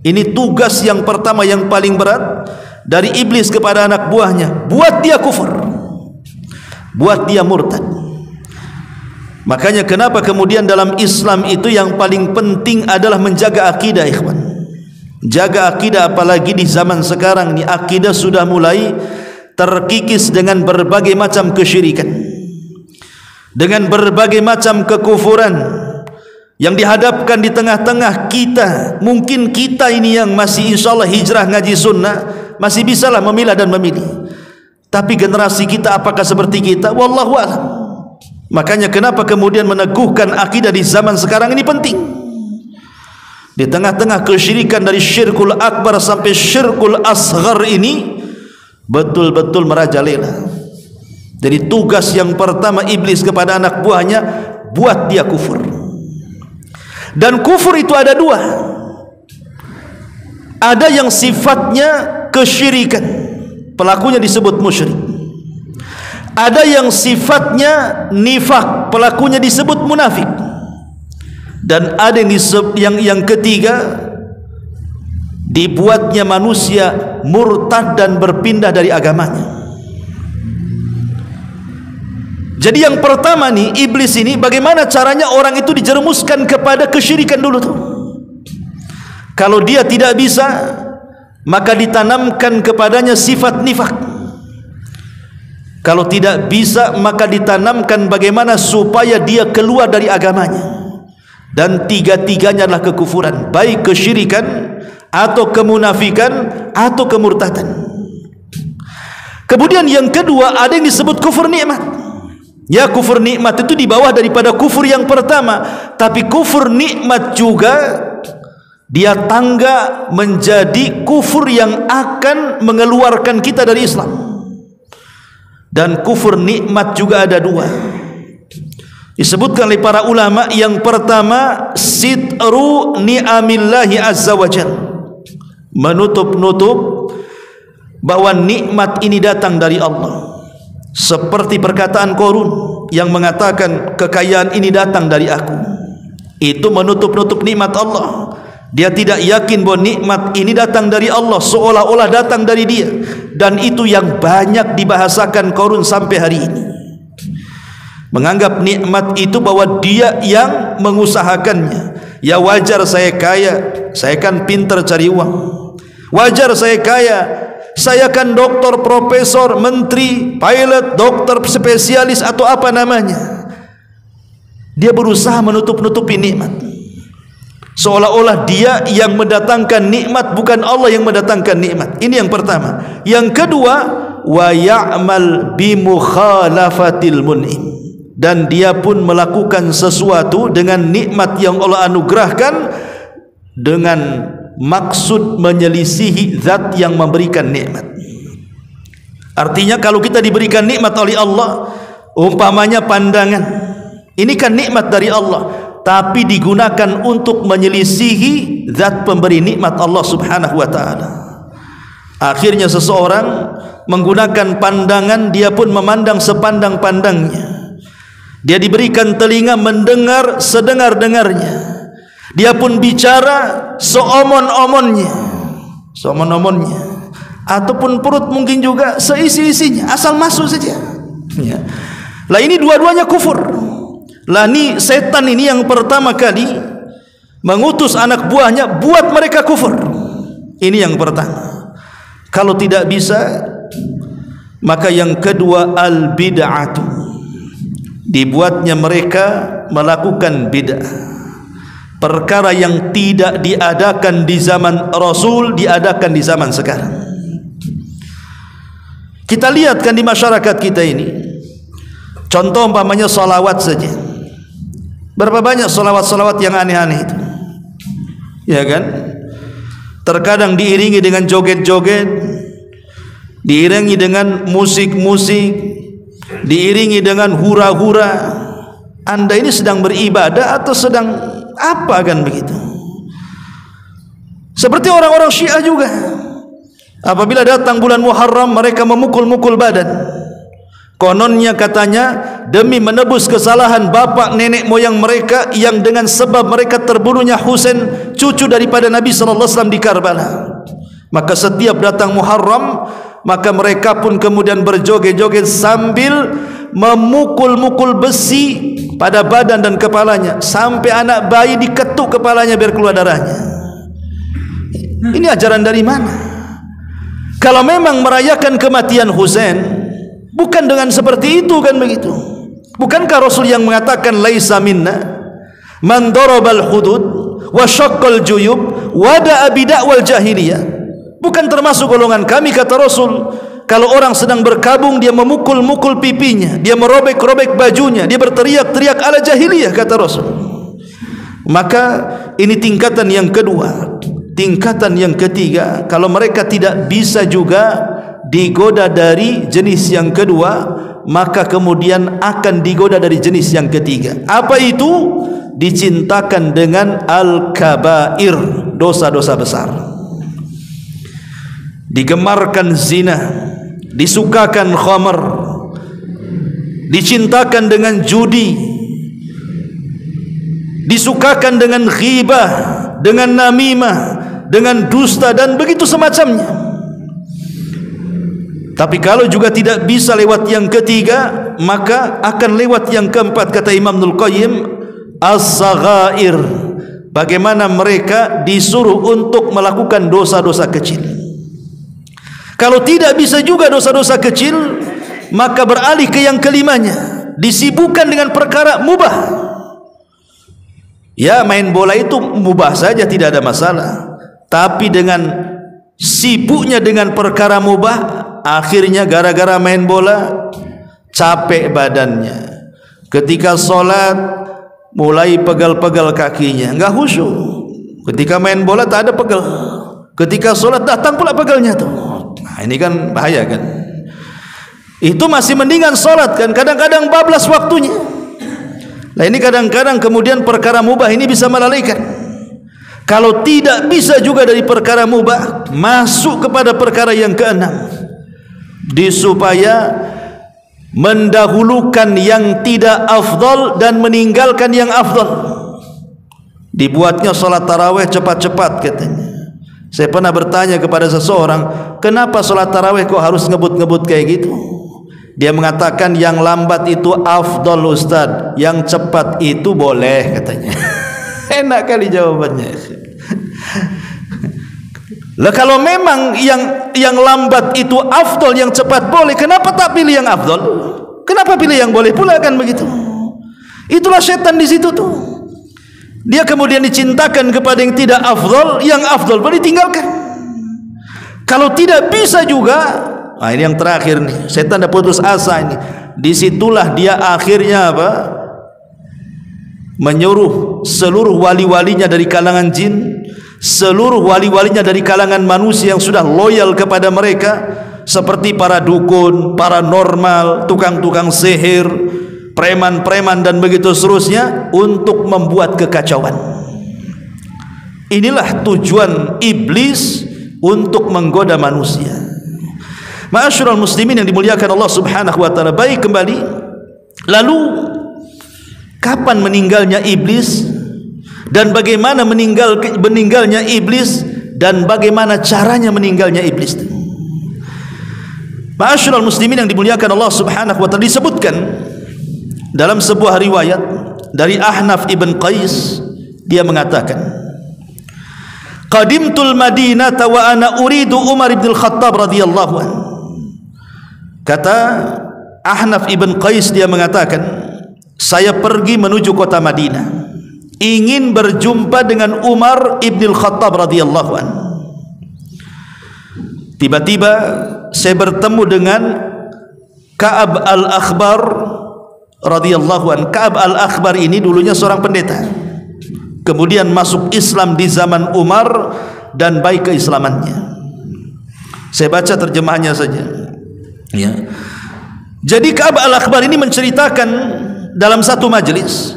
Ini tugas yang pertama yang paling berat dari iblis kepada anak buahnya, buat dia kufur, buat dia murtad. Makanya kenapa kemudian dalam Islam itu yang paling penting adalah menjaga akidah, ikhwan. Jaga akidah, apalagi di zaman sekarang ini akidah sudah mulai terkikis dengan berbagai macam kesyirikan, dengan berbagai macam kekufuran yang dihadapkan di tengah-tengah kita. Mungkin kita ini yang masih insyaallah hijrah ngaji sunnah masih bisalah memilah dan memilih, tapi generasi kita apakah seperti kita? Wallahu a'lam. Makanya kenapa kemudian meneguhkan akidah di zaman sekarang ini penting. Di tengah-tengah kesyirikan dari syirkul akbar sampai syirkul asghar ini betul-betul merajalela. Jadi tugas yang pertama iblis kepada anak buahnya, buat dia kufur. Dan kufur itu ada 2. Ada yang sifatnya kesyirikan, pelakunya disebut musyrik. Ada yang sifatnya nifak, pelakunya disebut munafik. Dan ada yang ketiga, dibuatnya manusia murtad dan berpindah dari agamanya. Jadi yang pertama nih, iblis ini bagaimana caranya orang itu dijerumuskan kepada kesyirikan dulu tuh. Kalau dia tidak bisa, maka ditanamkan kepadanya sifat nifak. Kalau tidak bisa, maka ditanamkan bagaimana supaya dia keluar dari agamanya. Dan 3-tiganya adalah kekufuran, baik kesyirikan atau kemunafikan atau kemurtadan. Kemudian yang kedua, ada yang disebut kufur nikmat. Ya, kufur nikmat itu di bawah daripada kufur yang pertama, tapi kufur nikmat juga dia tangga menjadi kufur yang akan mengeluarkan kita dari Islam. Dan kufur nikmat juga ada 2. Disebutkan oleh para ulama, yang pertama sitru ni'amillahi azza wa jalla, menutup-nutup bahwa nikmat ini datang dari Allah. Seperti perkataan Qarun yang mengatakan kekayaan ini datang dari aku. Itu menutup-nutup nikmat Allah. Dia tidak yakin bahwa nikmat ini datang dari Allah, seolah-olah datang dari dia. Dan itu yang banyak dibahasakan Qarun sampai hari ini. Menganggap nikmat itu bahwa dia yang mengusahakannya. Ya wajar saya kaya, saya kan pintar cari uang. Wajar saya kaya, saya kan doktor, profesor, menteri, pilot, dokter spesialis atau apa namanya. Dia berusaha menutup-nutupi nikmat, seolah-olah dia yang mendatangkan nikmat, bukan Allah yang mendatangkan nikmat. Ini yang pertama. Yang kedua, wa ya'mal bi mukhalafatil mun'im, dan dia pun melakukan sesuatu dengan nikmat yang Allah anugerahkan dengan maksud menyelisihi zat yang memberikan nikmat. Artinya kalau kita diberikan nikmat oleh Allah, umpamanya pandangan, ini kan nikmat dari Allah, tapi digunakan untuk menyelisihi zat pemberi nikmat Allah subhanahu wa ta'ala. Akhirnya seseorang menggunakan pandangan, dia pun memandang sepandang-pandangnya. Dia diberikan telinga mendengar sedengar-dengarnya. Dia pun bicara seomon-omonnya, ataupun perut mungkin juga seisi-isinya, asal masuk saja. Ya. Lah ini dua-duanya kufur. Lah ini setan ini yang pertama kali mengutus anak buahnya buat mereka kufur. Ini yang pertama. Kalau tidak bisa, maka yang kedua al-bid'atu, dibuatnya mereka melakukan bid'ah. Perkara yang tidak diadakan di zaman Rasul diadakan di zaman sekarang. Kita lihat kan di masyarakat kita ini, contoh umpamanya salawat saja. Berapa banyak salawat-salawat yang aneh-aneh itu, ya kan? Terkadang diiringi dengan joget-joget, diiringi dengan musik-musik, diiringi dengan hura-hura. Anda ini sedang beribadah atau sedang apa kan begitu? Seperti orang-orang Syiah juga, apabila datang bulan Muharram mereka memukul-mukul badan. Kononnya katanya demi menebus kesalahan bapak nenek moyang mereka yang dengan sebab mereka terbunuhnya Husain, cucu daripada Nabi sallallahu alaihi wasallam di Karbala. Maka setiap datang Muharram, maka mereka pun kemudian berjoget-joget sambil memukul-mukul besi pada badan dan kepalanya, sampai anak bayi diketuk kepalanya biar keluar darahnya. Ini ajaran dari mana? Kalau memang merayakan kematian Husain, bukan dengan seperti itu kan begitu? Bukankah Rasul yang mengatakan laisa minna man darabal hudud wa syaqqal juyub wa da'a bid'awal jahiliyah? Bukan termasuk golongan kami, kata Rasul, kalau orang sedang berkabung dia memukul-mukul pipinya, dia merobek-robek bajunya, dia berteriak-teriak ala jahiliyah, kata Rasul. Maka ini tingkatan yang kedua. Tingkatan yang ketiga, kalau mereka tidak bisa juga digoda dari jenis yang kedua, maka kemudian akan digoda dari jenis yang ketiga. Apa itu? Dicintakan dengan al-kabair, dosa-dosa besar. Digemarkan zina, disukakan khamar, dicintakan dengan judi, disukakan dengan ghibah, dengan namimah, dengan dusta dan begitu semacamnya. Tapi kalau juga tidak bisa lewat yang ketiga, maka akan lewat yang keempat, kata Imam Ibnul Qayyim, as-saghair. Bagaimana mereka disuruh untuk melakukan dosa-dosa kecil. Kalau tidak bisa juga dosa-dosa kecil, maka beralih ke yang kelimanya, disibukkan dengan perkara mubah. Ya, main bola itu mubah saja, tidak ada masalah. Tapi dengan sibuknya dengan perkara mubah, akhirnya gara-gara main bola capek badannya. Ketika sholat mulai pegal-pegal kakinya, enggak khusyuk. Ketika main bola tak ada pegal, ketika sholat datang pula pegalnya tuh. Nah, ini kan bahaya kan. Itu masih mendingan sholat kan, kadang-kadang bablas waktunya. Nah ini kadang-kadang kemudian perkara mubah ini bisa melalaikan. Kalau tidak bisa juga dari perkara mubah, masuk kepada perkara yang keenam, supaya mendahulukan yang tidak afdal dan meninggalkan yang afdal. Dibuatnya salat tarawih cepat-cepat katanya. Saya pernah bertanya kepada seseorang, kenapa salat tarawih kok harus ngebut-ngebut kayak gitu? Dia mengatakan yang lambat itu afdal Ustaz, yang cepat itu boleh katanya. Enak kali jawabannya. Lah kalau memang yang lambat itu afdal, yang cepat boleh, kenapa tak pilih yang afdal? Kenapa pilih yang boleh pula, kan begitu? Itulah setan di situ tuh. Dia kemudian dicintakan kepada yang tidak afdal, yang afdal boleh ditinggalkan. Kalau tidak bisa juga, nah ini yang terakhir nih, setan dah putus asa ini. Disitulah dia akhirnya apa? Menyuruh seluruh wali-walinya dari kalangan jin, seluruh wali-walinya dari kalangan manusia yang sudah loyal kepada mereka, seperti para dukun, paranormal, tukang-tukang sihir, preman-preman dan begitu seterusnya, untuk membuat kekacauan. Inilah tujuan iblis untuk menggoda manusia. Ma'asyiral muslimin yang dimuliakan Allah Subhanahu wa taala. Baik, kembali. Lalu kapan meninggalnya iblis dan bagaimana meninggalnya iblis dan bagaimana caranya meninggalnya iblis? Ma'asyiral muslimin yang dimuliakan Allah Subhanahu wa taala, disebutkan dalam sebuah riwayat dari Ahnaf ibn Qais, dia mengatakan, qadimtul Madinata wa ana uridu Umar ibn al-Khattab radhiyallahu anhu. Kata Ahnaf ibn Qais, dia mengatakan, saya pergi menuju kota Madinah, ingin berjumpa dengan Umar ibn al-Khattab radhiyallahu anhu. Tiba-tiba saya bertemu dengan Ka'ab al-Akhbar radhiyallahu anhu. Ka'ab al-Akhbar ini dulunya seorang pendeta, kemudian masuk Islam di zaman Umar dan baik keislamannya. Saya baca terjemahannya saja. Ya. Jadi Ka'ab al-Akhbar ini menceritakan dalam satu majelis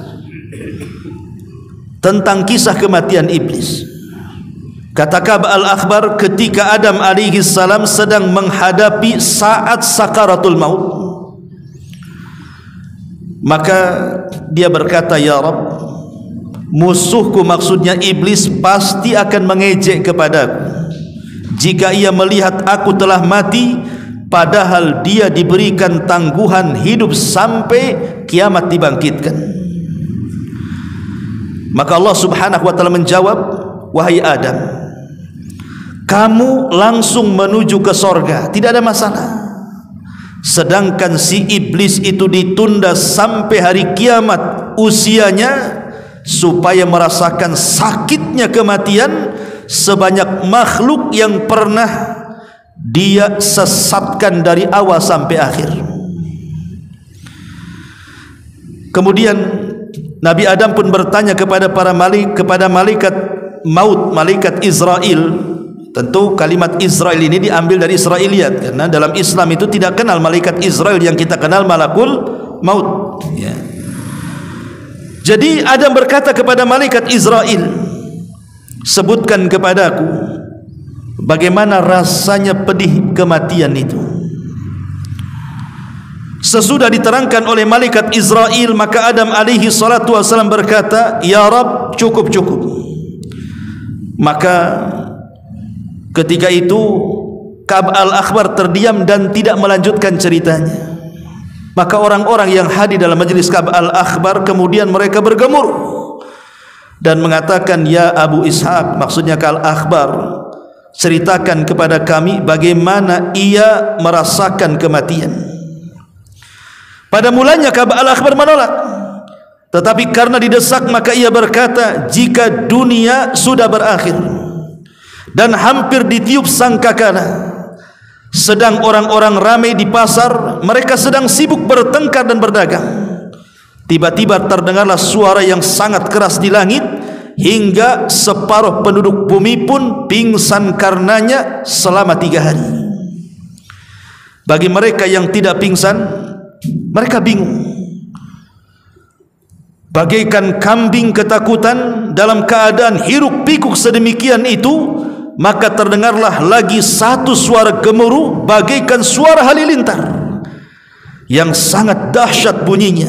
tentang kisah kematian iblis. Kata Ka'ab al-Akhbar, ketika Adam alaihi salam sedang menghadapi saat sakaratul maut, maka dia berkata, ya Rabb, musuhku, maksudnya iblis, pasti akan mengejek kepadaku jika ia melihat aku telah mati, padahal dia diberikan tangguhan hidup sampai kiamat dibangkitkan. Maka Allah Subhanahu wa taala menjawab, wahai Adam, kamu langsung menuju ke sorga, tidak ada masalah. Sedangkan si iblis itu ditunda sampai hari kiamat usianya, supaya merasakan sakitnya kematian sebanyak makhluk yang pernah dia sesatkan dari awal sampai akhir. Kemudian Nabi Adam pun bertanya kepada malaikat maut, malaikat Israel. Tentu kalimat Israel ini diambil dari Israiliyat, karena dalam Islam itu tidak kenal malaikat Israel yang kita kenal malakul maut, ya. Jadi Adam berkata kepada malaikat Israel, sebutkan kepadaku bagaimana rasanya pedih kematian itu. Sesudah diterangkan oleh malaikat Israel, maka Adam alaihi salatu wasallam berkata, ya Rabb, cukup. Maka ketika itu Ka'ab al-Akhbar terdiam dan tidak melanjutkan ceritanya. Maka orang-orang yang hadir dalam majelis Ka'ab al-Akhbar kemudian mereka bergemuruh dan mengatakan, ya Abu Ishaq, maksudnya Ka'ab al-Akhbar, ceritakan kepada kami bagaimana ia merasakan kematian. Pada mulanya Ka'ab al-Akhbar menolak, tetapi karena didesak maka ia berkata, jika dunia sudah berakhir dan hampir ditiup sangkakala, sedang orang-orang ramai di pasar, mereka sedang sibuk bertengkar dan berdagang, tiba-tiba terdengarlah suara yang sangat keras di langit, hingga separuh penduduk bumi pun pingsan karenanya selama 3 hari. Bagi mereka yang tidak pingsan, mereka bingung, bagaikan kambing ketakutan dalam keadaan hiruk pikuk sedemikian itu, maka terdengarlah lagi satu suara gemuruh bagaikan suara halilintar yang sangat dahsyat bunyinya.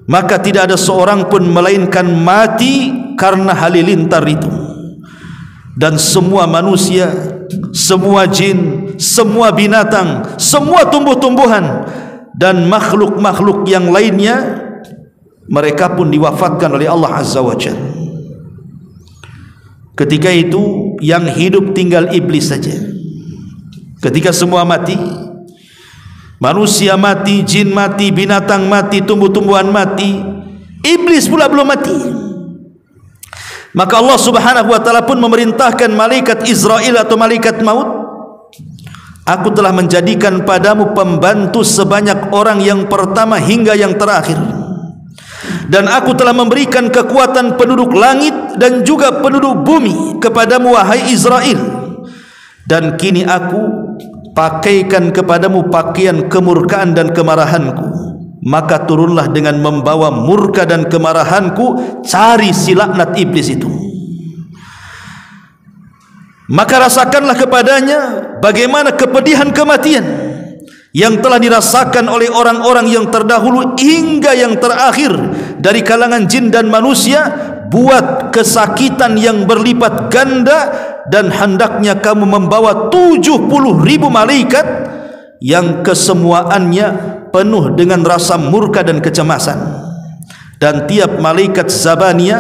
Maka tidak ada seorang pun melainkan mati karena halilintar itu. Dan semua manusia, semua jin, semua binatang, semua tumbuh-tumbuhan dan makhluk-makhluk yang lainnya, mereka pun diwafatkan oleh Allah Azza wa Jalla. Ketika itu yang hidup tinggal iblis saja. Ketika semua mati, manusia mati, jin mati, binatang mati, tumbuh-tumbuhan mati, iblis pula belum mati. Maka Allah Subhanahu wa taala pun memerintahkan malaikat Israel atau malaikat maut, aku telah menjadikan padamu pembantu sebanyak orang yang pertama hingga yang terakhir. Dan aku telah memberikan kekuatan penduduk langit dan juga penduduk bumi kepadamu wahai Israel. Dan kini aku pakaikan kepadamu pakaian kemurkaan dan kemarahanku. Maka turunlah dengan membawa murka dan kemarahanku, cari si laknat iblis itu. Maka rasakanlah kepadanya bagaimana kepedihan kematian yang telah dirasakan oleh orang-orang yang terdahulu hingga yang terakhir dari kalangan jin dan manusia. Buat kesakitan yang berlipat ganda, dan hendaknya kamu membawa 70.000 malaikat yang kesemuaannya penuh dengan rasa murka dan kecemasan. Dan tiap malaikat Zabania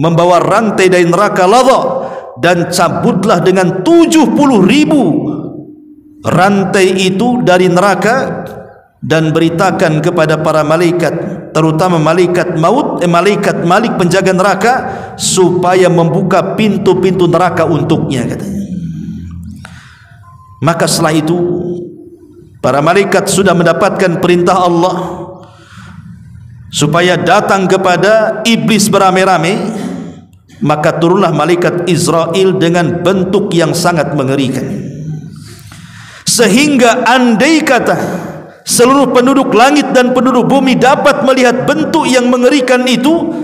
membawa rantai dari neraka Ladha, dan cabutlah dengan 70.000 rantai itu dari neraka, dan beritakan kepada para malaikat, terutama malaikat maut, malaikat malik penjaga neraka, supaya membuka pintu-pintu neraka untuknya, katanya. Maka setelah itu para malaikat sudah mendapatkan perintah Allah supaya datang kepada iblis beramai-ramai. Maka turunlah malaikat Israel dengan bentuk yang sangat mengerikan, sehingga andai kata seluruh penduduk langit dan penduduk bumi dapat melihat bentuk yang mengerikan itu,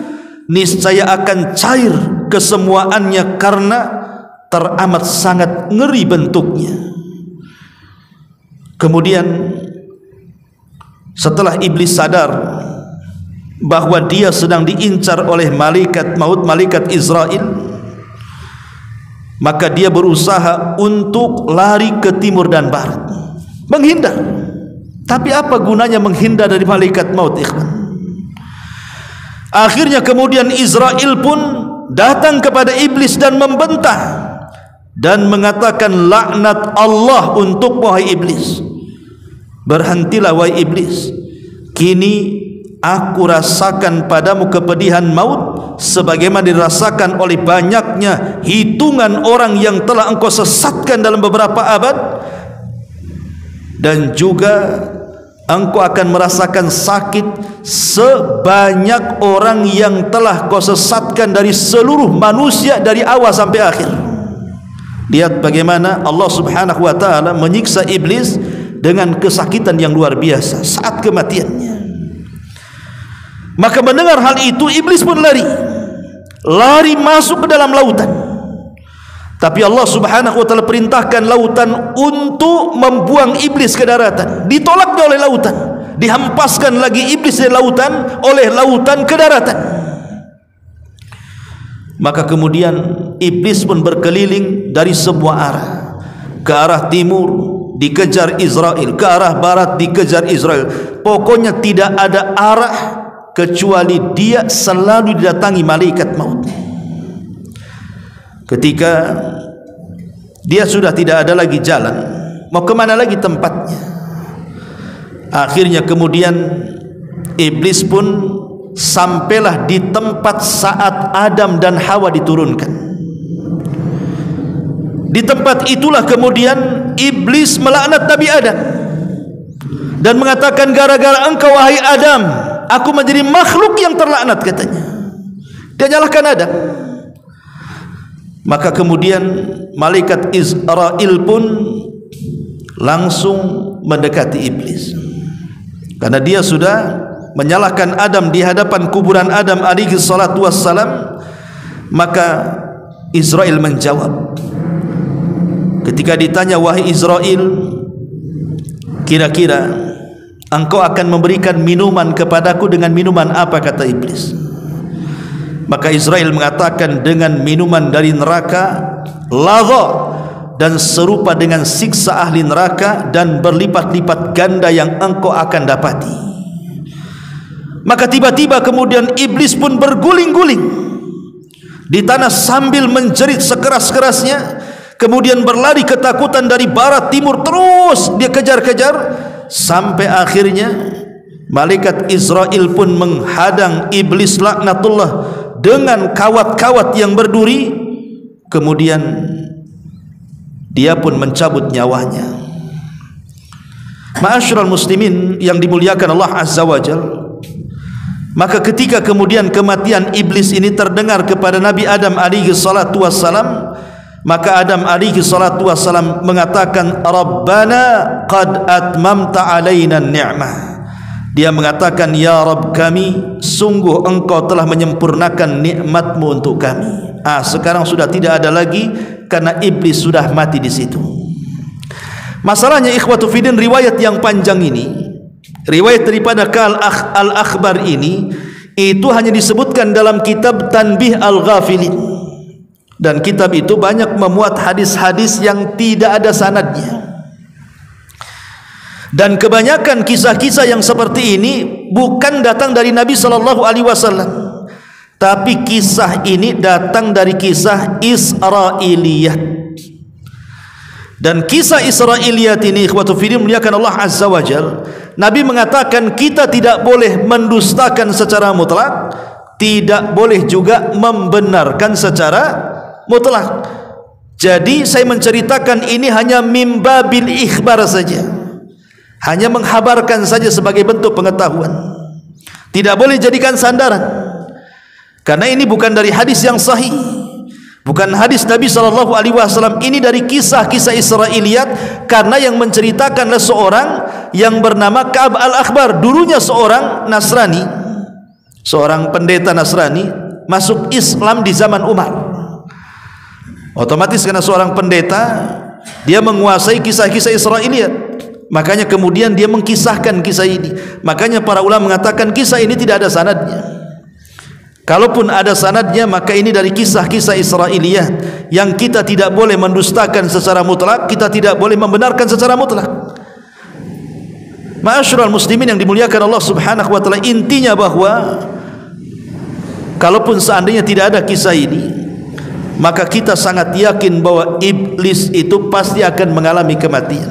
niscaya akan cair kesemuaannya karena teramat sangat ngeri bentuknya. Kemudian setelah iblis sadar bahwa dia sedang diincar oleh malaikat maut, malaikat Israel, maka dia berusaha untuk lari ke timur dan barat, menghindar. Tapi apa gunanya menghindar dari malaikat maut, ikhwan? Akhirnya kemudian Israel pun datang kepada iblis dan membantah dan mengatakan, laknat Allah untuk wahai iblis. Berhentilah wahai iblis, kini aku rasakan padamu kepedihan maut sebagaimana dirasakan oleh banyaknya hitungan orang yang telah engkau sesatkan dalam beberapa abad, dan juga engkau akan merasakan sakit sebanyak orang yang telah kau sesatkan dari seluruh manusia dari awal sampai akhir. Lihat bagaimana Allah Subhanahu wa taala menyiksa iblis dengan kesakitan yang luar biasa saat kematiannya. Maka mendengar hal itu, iblis pun lari masuk ke dalam lautan. Tapi Allah Subhanahu wa taala perintahkan lautan untuk membuang iblis ke daratan. Ditolaknya oleh lautan, dihempaskan lagi iblis dari lautan oleh lautan ke daratan. Maka kemudian iblis pun berkeliling dari semua arah. Ke arah timur dikejar Israel, ke arah barat dikejar Israel. Pokoknya tidak ada arah kecuali dia selalu didatangi malaikat maut. Ketika dia sudah tidak ada lagi jalan, mau kemana lagi tempatnya, akhirnya kemudian iblis pun sampailah di tempat saat Adam dan Hawa diturunkan. Di tempat itulah kemudian iblis melaknat Nabi Adam dan mengatakan, gara-gara engkau wahai Adam, aku menjadi makhluk yang terlaknat, katanya. Dia nyalahkan Adam. Maka kemudian malaikat Israel pun langsung mendekati iblis, karena dia sudah menyalahkan Adam di hadapan kuburan Adam alaihi salatu wassalam, maka Israel menjawab. Ketika ditanya, wahai Israel, kira-kira engkau akan memberikan minuman kepadaku dengan minuman apa, kata iblis. Maka Israel mengatakan, dengan minuman dari neraka ladha, dan serupa dengan siksa ahli neraka dan berlipat-lipat ganda yang engkau akan dapati. Maka tiba-tiba kemudian iblis pun berguling-guling di tanah sambil menjerit sekeras-kerasnya, kemudian berlari ketakutan dari barat timur, terus dia kejar-kejar sampai akhirnya malaikat Israel pun menghadang iblis laknatullah dengan kawat-kawat yang berduri, kemudian dia pun mencabut nyawanya. Ma'asyiral muslimin yang dimuliakan Allah Azza wa Jalla, maka ketika kemudian kematian iblis ini terdengar kepada Nabi Adam alaihi salatu wassalam, maka Adam alaihi salatu wassalam mengatakan, Rabbana qad atmamta alaina ni'mah. Dia mengatakan, ya Rabb kami, sungguh engkau telah menyempurnakan nikmatmu untuk kami. Sekarang sudah tidak ada lagi, karena iblis sudah mati di situ. Masalahnya ikhwatu fiddin, riwayat yang panjang ini, riwayat daripada Al-Akhbar ini, itu hanya disebutkan dalam kitab Tanbih Al-Ghafilin, dan kitab itu banyak memuat hadis-hadis yang tidak ada sanadnya. Dan kebanyakan kisah-kisah yang seperti ini bukan datang dari Nabi SAW, tapi kisah ini datang dari kisah Israiliyat. Dan kisah Israiliyat ini, ikhwatu fiddin muliakan Allah Azza wa Jalla, Nabi mengatakan kita tidak boleh mendustakan secara mutlak, tidak boleh juga membenarkan secara mutlak. Jadi saya menceritakan ini hanya mimbabil ikhbar saja, hanya menghabarkan saja sebagai bentuk pengetahuan, tidak boleh jadikan sandaran. Karena ini bukan dari hadis yang sahih, bukan hadis Nabi SAW. Ini dari kisah-kisah Israiliyat, karena yang menceritakan adalah seorang yang bernama Ka'ab Al-Akhbar. Dulunya seorang Nasrani, seorang pendeta Nasrani, masuk Islam di zaman Umar. Otomatis karena seorang pendeta, dia menguasai kisah-kisah Israiliyat, makanya kemudian dia mengkisahkan kisah ini. Makanya para ulama mengatakan kisah ini tidak ada sanadnya. Kalaupun ada sanadnya, maka ini dari kisah-kisah Israiliyat yang kita tidak boleh mendustakan secara mutlak, kita tidak boleh membenarkan secara mutlak. Ma'asyiral muslimin yang dimuliakan Allah Subhanahu wa taala, intinya bahwa kalaupun seandainya tidak ada kisah ini, maka kita sangat yakin bahwa iblis itu pasti akan mengalami kematian.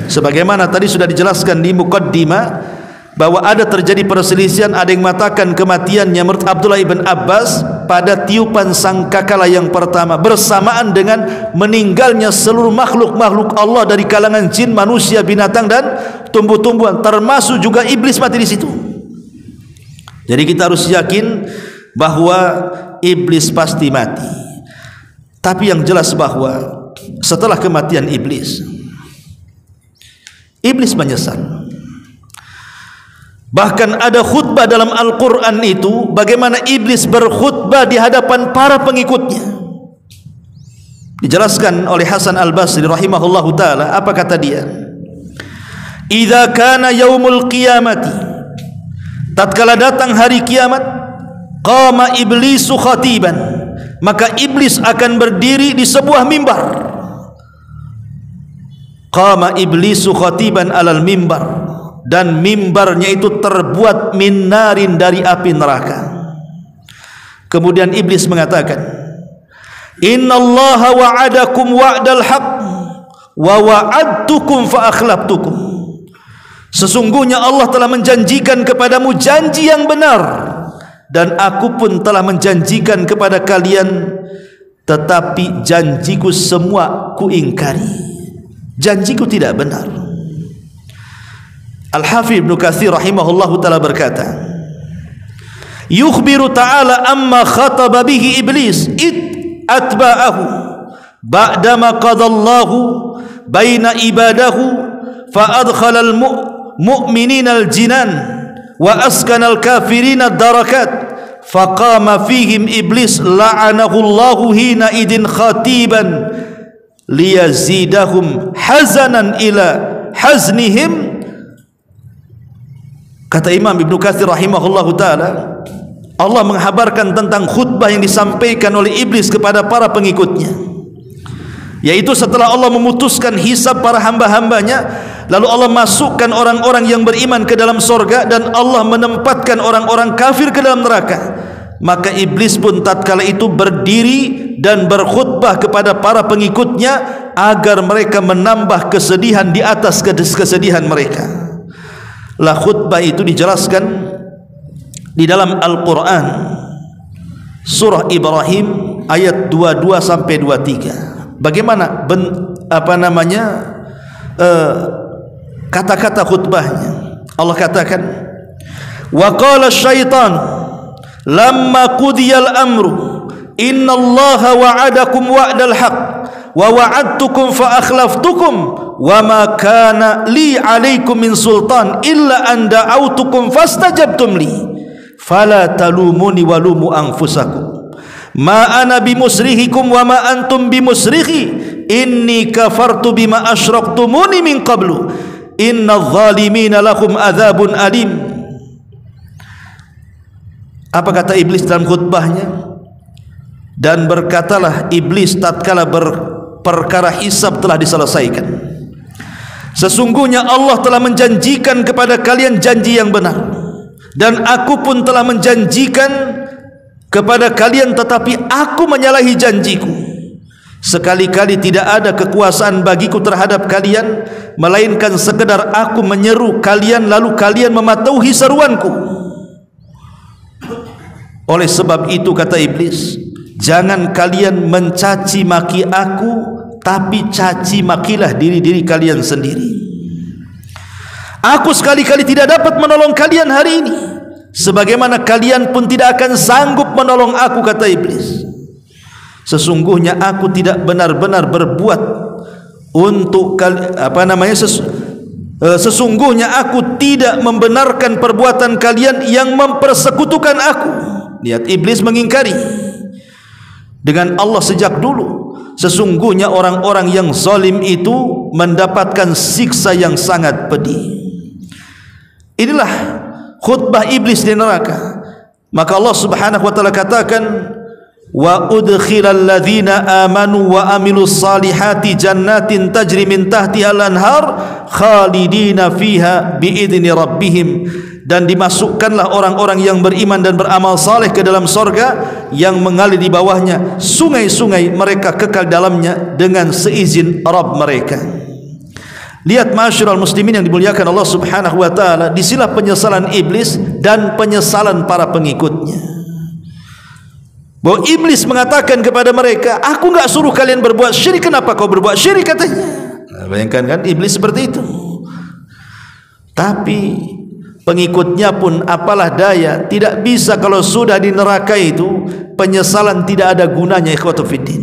Sebagaimana tadi sudah dijelaskan di muqaddimah, bahwa ada terjadi perselisihan, ada yang mengatakan kematiannya menurut Abdullah ibn Abbas pada tiupan sangkakala yang pertama, bersamaan dengan meninggalnya seluruh makhluk-makhluk Allah dari kalangan jin, manusia, binatang dan tumbuh-tumbuhan, termasuk juga iblis mati di situ. Jadi kita harus yakin bahwa iblis pasti mati. Tapi yang jelas bahwa setelah kematian iblis menyesal. Bahkan ada khutbah dalam Al-Quran itu, bagaimana iblis berkhutbah di hadapan para pengikutnya. Dijelaskan oleh Hasan Al-Basri rahimahullahu ta'ala, apa kata dia? Idza kana yaumul qiyamati, tatkala datang hari kiamat, qama iblisu khatiban, maka iblis akan berdiri di sebuah mimbar. Qama iblisu khatiban alal mimbar, dan mimbarnya itu terbuat min narin, dari api neraka. Kemudian iblis mengatakan, innallaha wa'adakum wa'dal haqq wa wa'adtukum fa akhlaftukum. Sesungguhnya Allah telah menjanjikan kepadamu janji yang benar, dan aku pun telah menjanjikan kepada kalian, tetapi janjiku semua kuingkari. Janjiku tidak benar. Al-Hafidz Ibnu Katsir rahimahullahu ta'ala berkata, yukhbiru ta'ala amma khataba bihi iblis id atba'ahu ba'dama qadallahu baina ibadahu fa adkhala al-mu'minina al-jinan wa askanal kafirina darakat. Faqama fihim iblis la'anahu Allahu hina idin khatiban liyazidahum hazanan ila haznihim. Kata Imam Ibnu Katsir rahimahullahu taala, Allah menghabarkan tentang khutbah yang disampaikan oleh iblis kepada para pengikutnya, yaitu setelah Allah memutuskan hisab para hamba-hambanya, lalu Allah masukkan orang-orang yang beriman ke dalam sorga dan Allah menempatkan orang-orang kafir ke dalam neraka. Maka iblis pun tatkala itu berdiri dan berkhutbah kepada para pengikutnya agar mereka menambah kesedihan di atas kesedihan mereka. Lah khutbah itu dijelaskan di dalam Al-Quran surah Ibrahim ayat 22 sampai 23. Bagaimana kata-kata khutbahnya? Allah katakan, wa qala syaitan lamma qudiyal amru innallaha wa'adakum wa'dal haqq wa wa'adtukum fa akhlaftukum wa ma kana li 'alaikum min sultan illa an da'awtukum fastajabtum li fala talumuni walumu anfusakum ma ana bimusrihikum wa ma antum bimusrikhi inni kafartu bima asyraktumuni min qablu innadh zalimina lahum adzabun alim. Apa kata iblis dalam khutbahnya? Dan berkatalah iblis tatkala perkara hisab telah diselesaikan, sesungguhnya Allah telah menjanjikan kepada kalian janji yang benar, dan aku pun telah menjanjikan kepada kalian, tetapi aku menyalahi janjiku. Sekali-kali tidak ada kekuasaan bagiku terhadap kalian, melainkan sekedar aku menyeru kalian lalu kalian mematuhi seruanku. Oleh sebab itu kata iblis, jangan kalian mencaci maki aku, tapi caci makilah diri-diri kalian sendiri. Aku sekali-kali tidak dapat menolong kalian hari ini, sebagaimana kalian pun tidak akan sanggup menolong aku, kata iblis. Sesungguhnya aku tidak benar-benar berbuat untuk sesungguhnya aku tidak membenarkan perbuatan kalian yang mempersekutukan aku. Lihat, iblis mengingkari dengan Allah sejak dulu. Sesungguhnya orang-orang yang zalim itu mendapatkan siksa yang sangat pedih. Inilah khutbah iblis di neraka. Maka Allah Subhanahu wa taala katakan, wa udkhilal ladzina amanu wa amilus salihati jannatin tajri min tahtiha al-anhar khalidina fiha biidzni rabbihim. Dan dimasukkanlah orang-orang yang beriman dan beramal saleh ke dalam sorga yang mengalir di bawahnya sungai-sungai, mereka kekal dalamnya dengan seizin Rabb mereka. Lihat ma'asyiral muslimin yang dimuliakan Allah Subhanahu wa taala, disinilah penyesalan iblis dan penyesalan para pengikutnya. Bahwa iblis mengatakan kepada mereka, aku enggak suruh kalian berbuat syirik, kenapa kau berbuat syirik, katanya. Nah, bayangkan kan iblis seperti itu. Tapi pengikutnya pun apalah daya, tidak bisa. Kalau sudah di neraka itu penyesalan tidak ada gunanya, ikhwatu fiddin.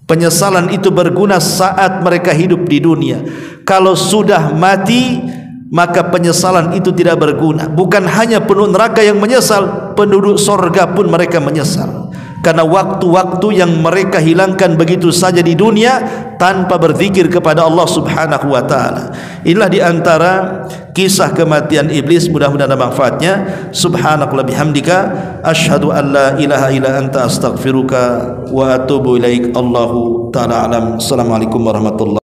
Penyesalan itu berguna saat mereka hidup di dunia. Kalau sudah mati, maka penyesalan itu tidak berguna. Bukan hanya penduduk neraka yang menyesal, penduduk sorga pun mereka menyesal, karena waktu-waktu yang mereka hilangkan begitu saja di dunia tanpa berzikir kepada Allah Subhanahu wa taala. Inilah di antara kisah kematian iblis. Mudah-mudahan ada manfaatnya. Subhanakallah bihamdika asyhadu an la ilaha illa anta astaghfiruka wa atubu ilaik. Allahu taala alam. Assalamualaikum warahmatullahi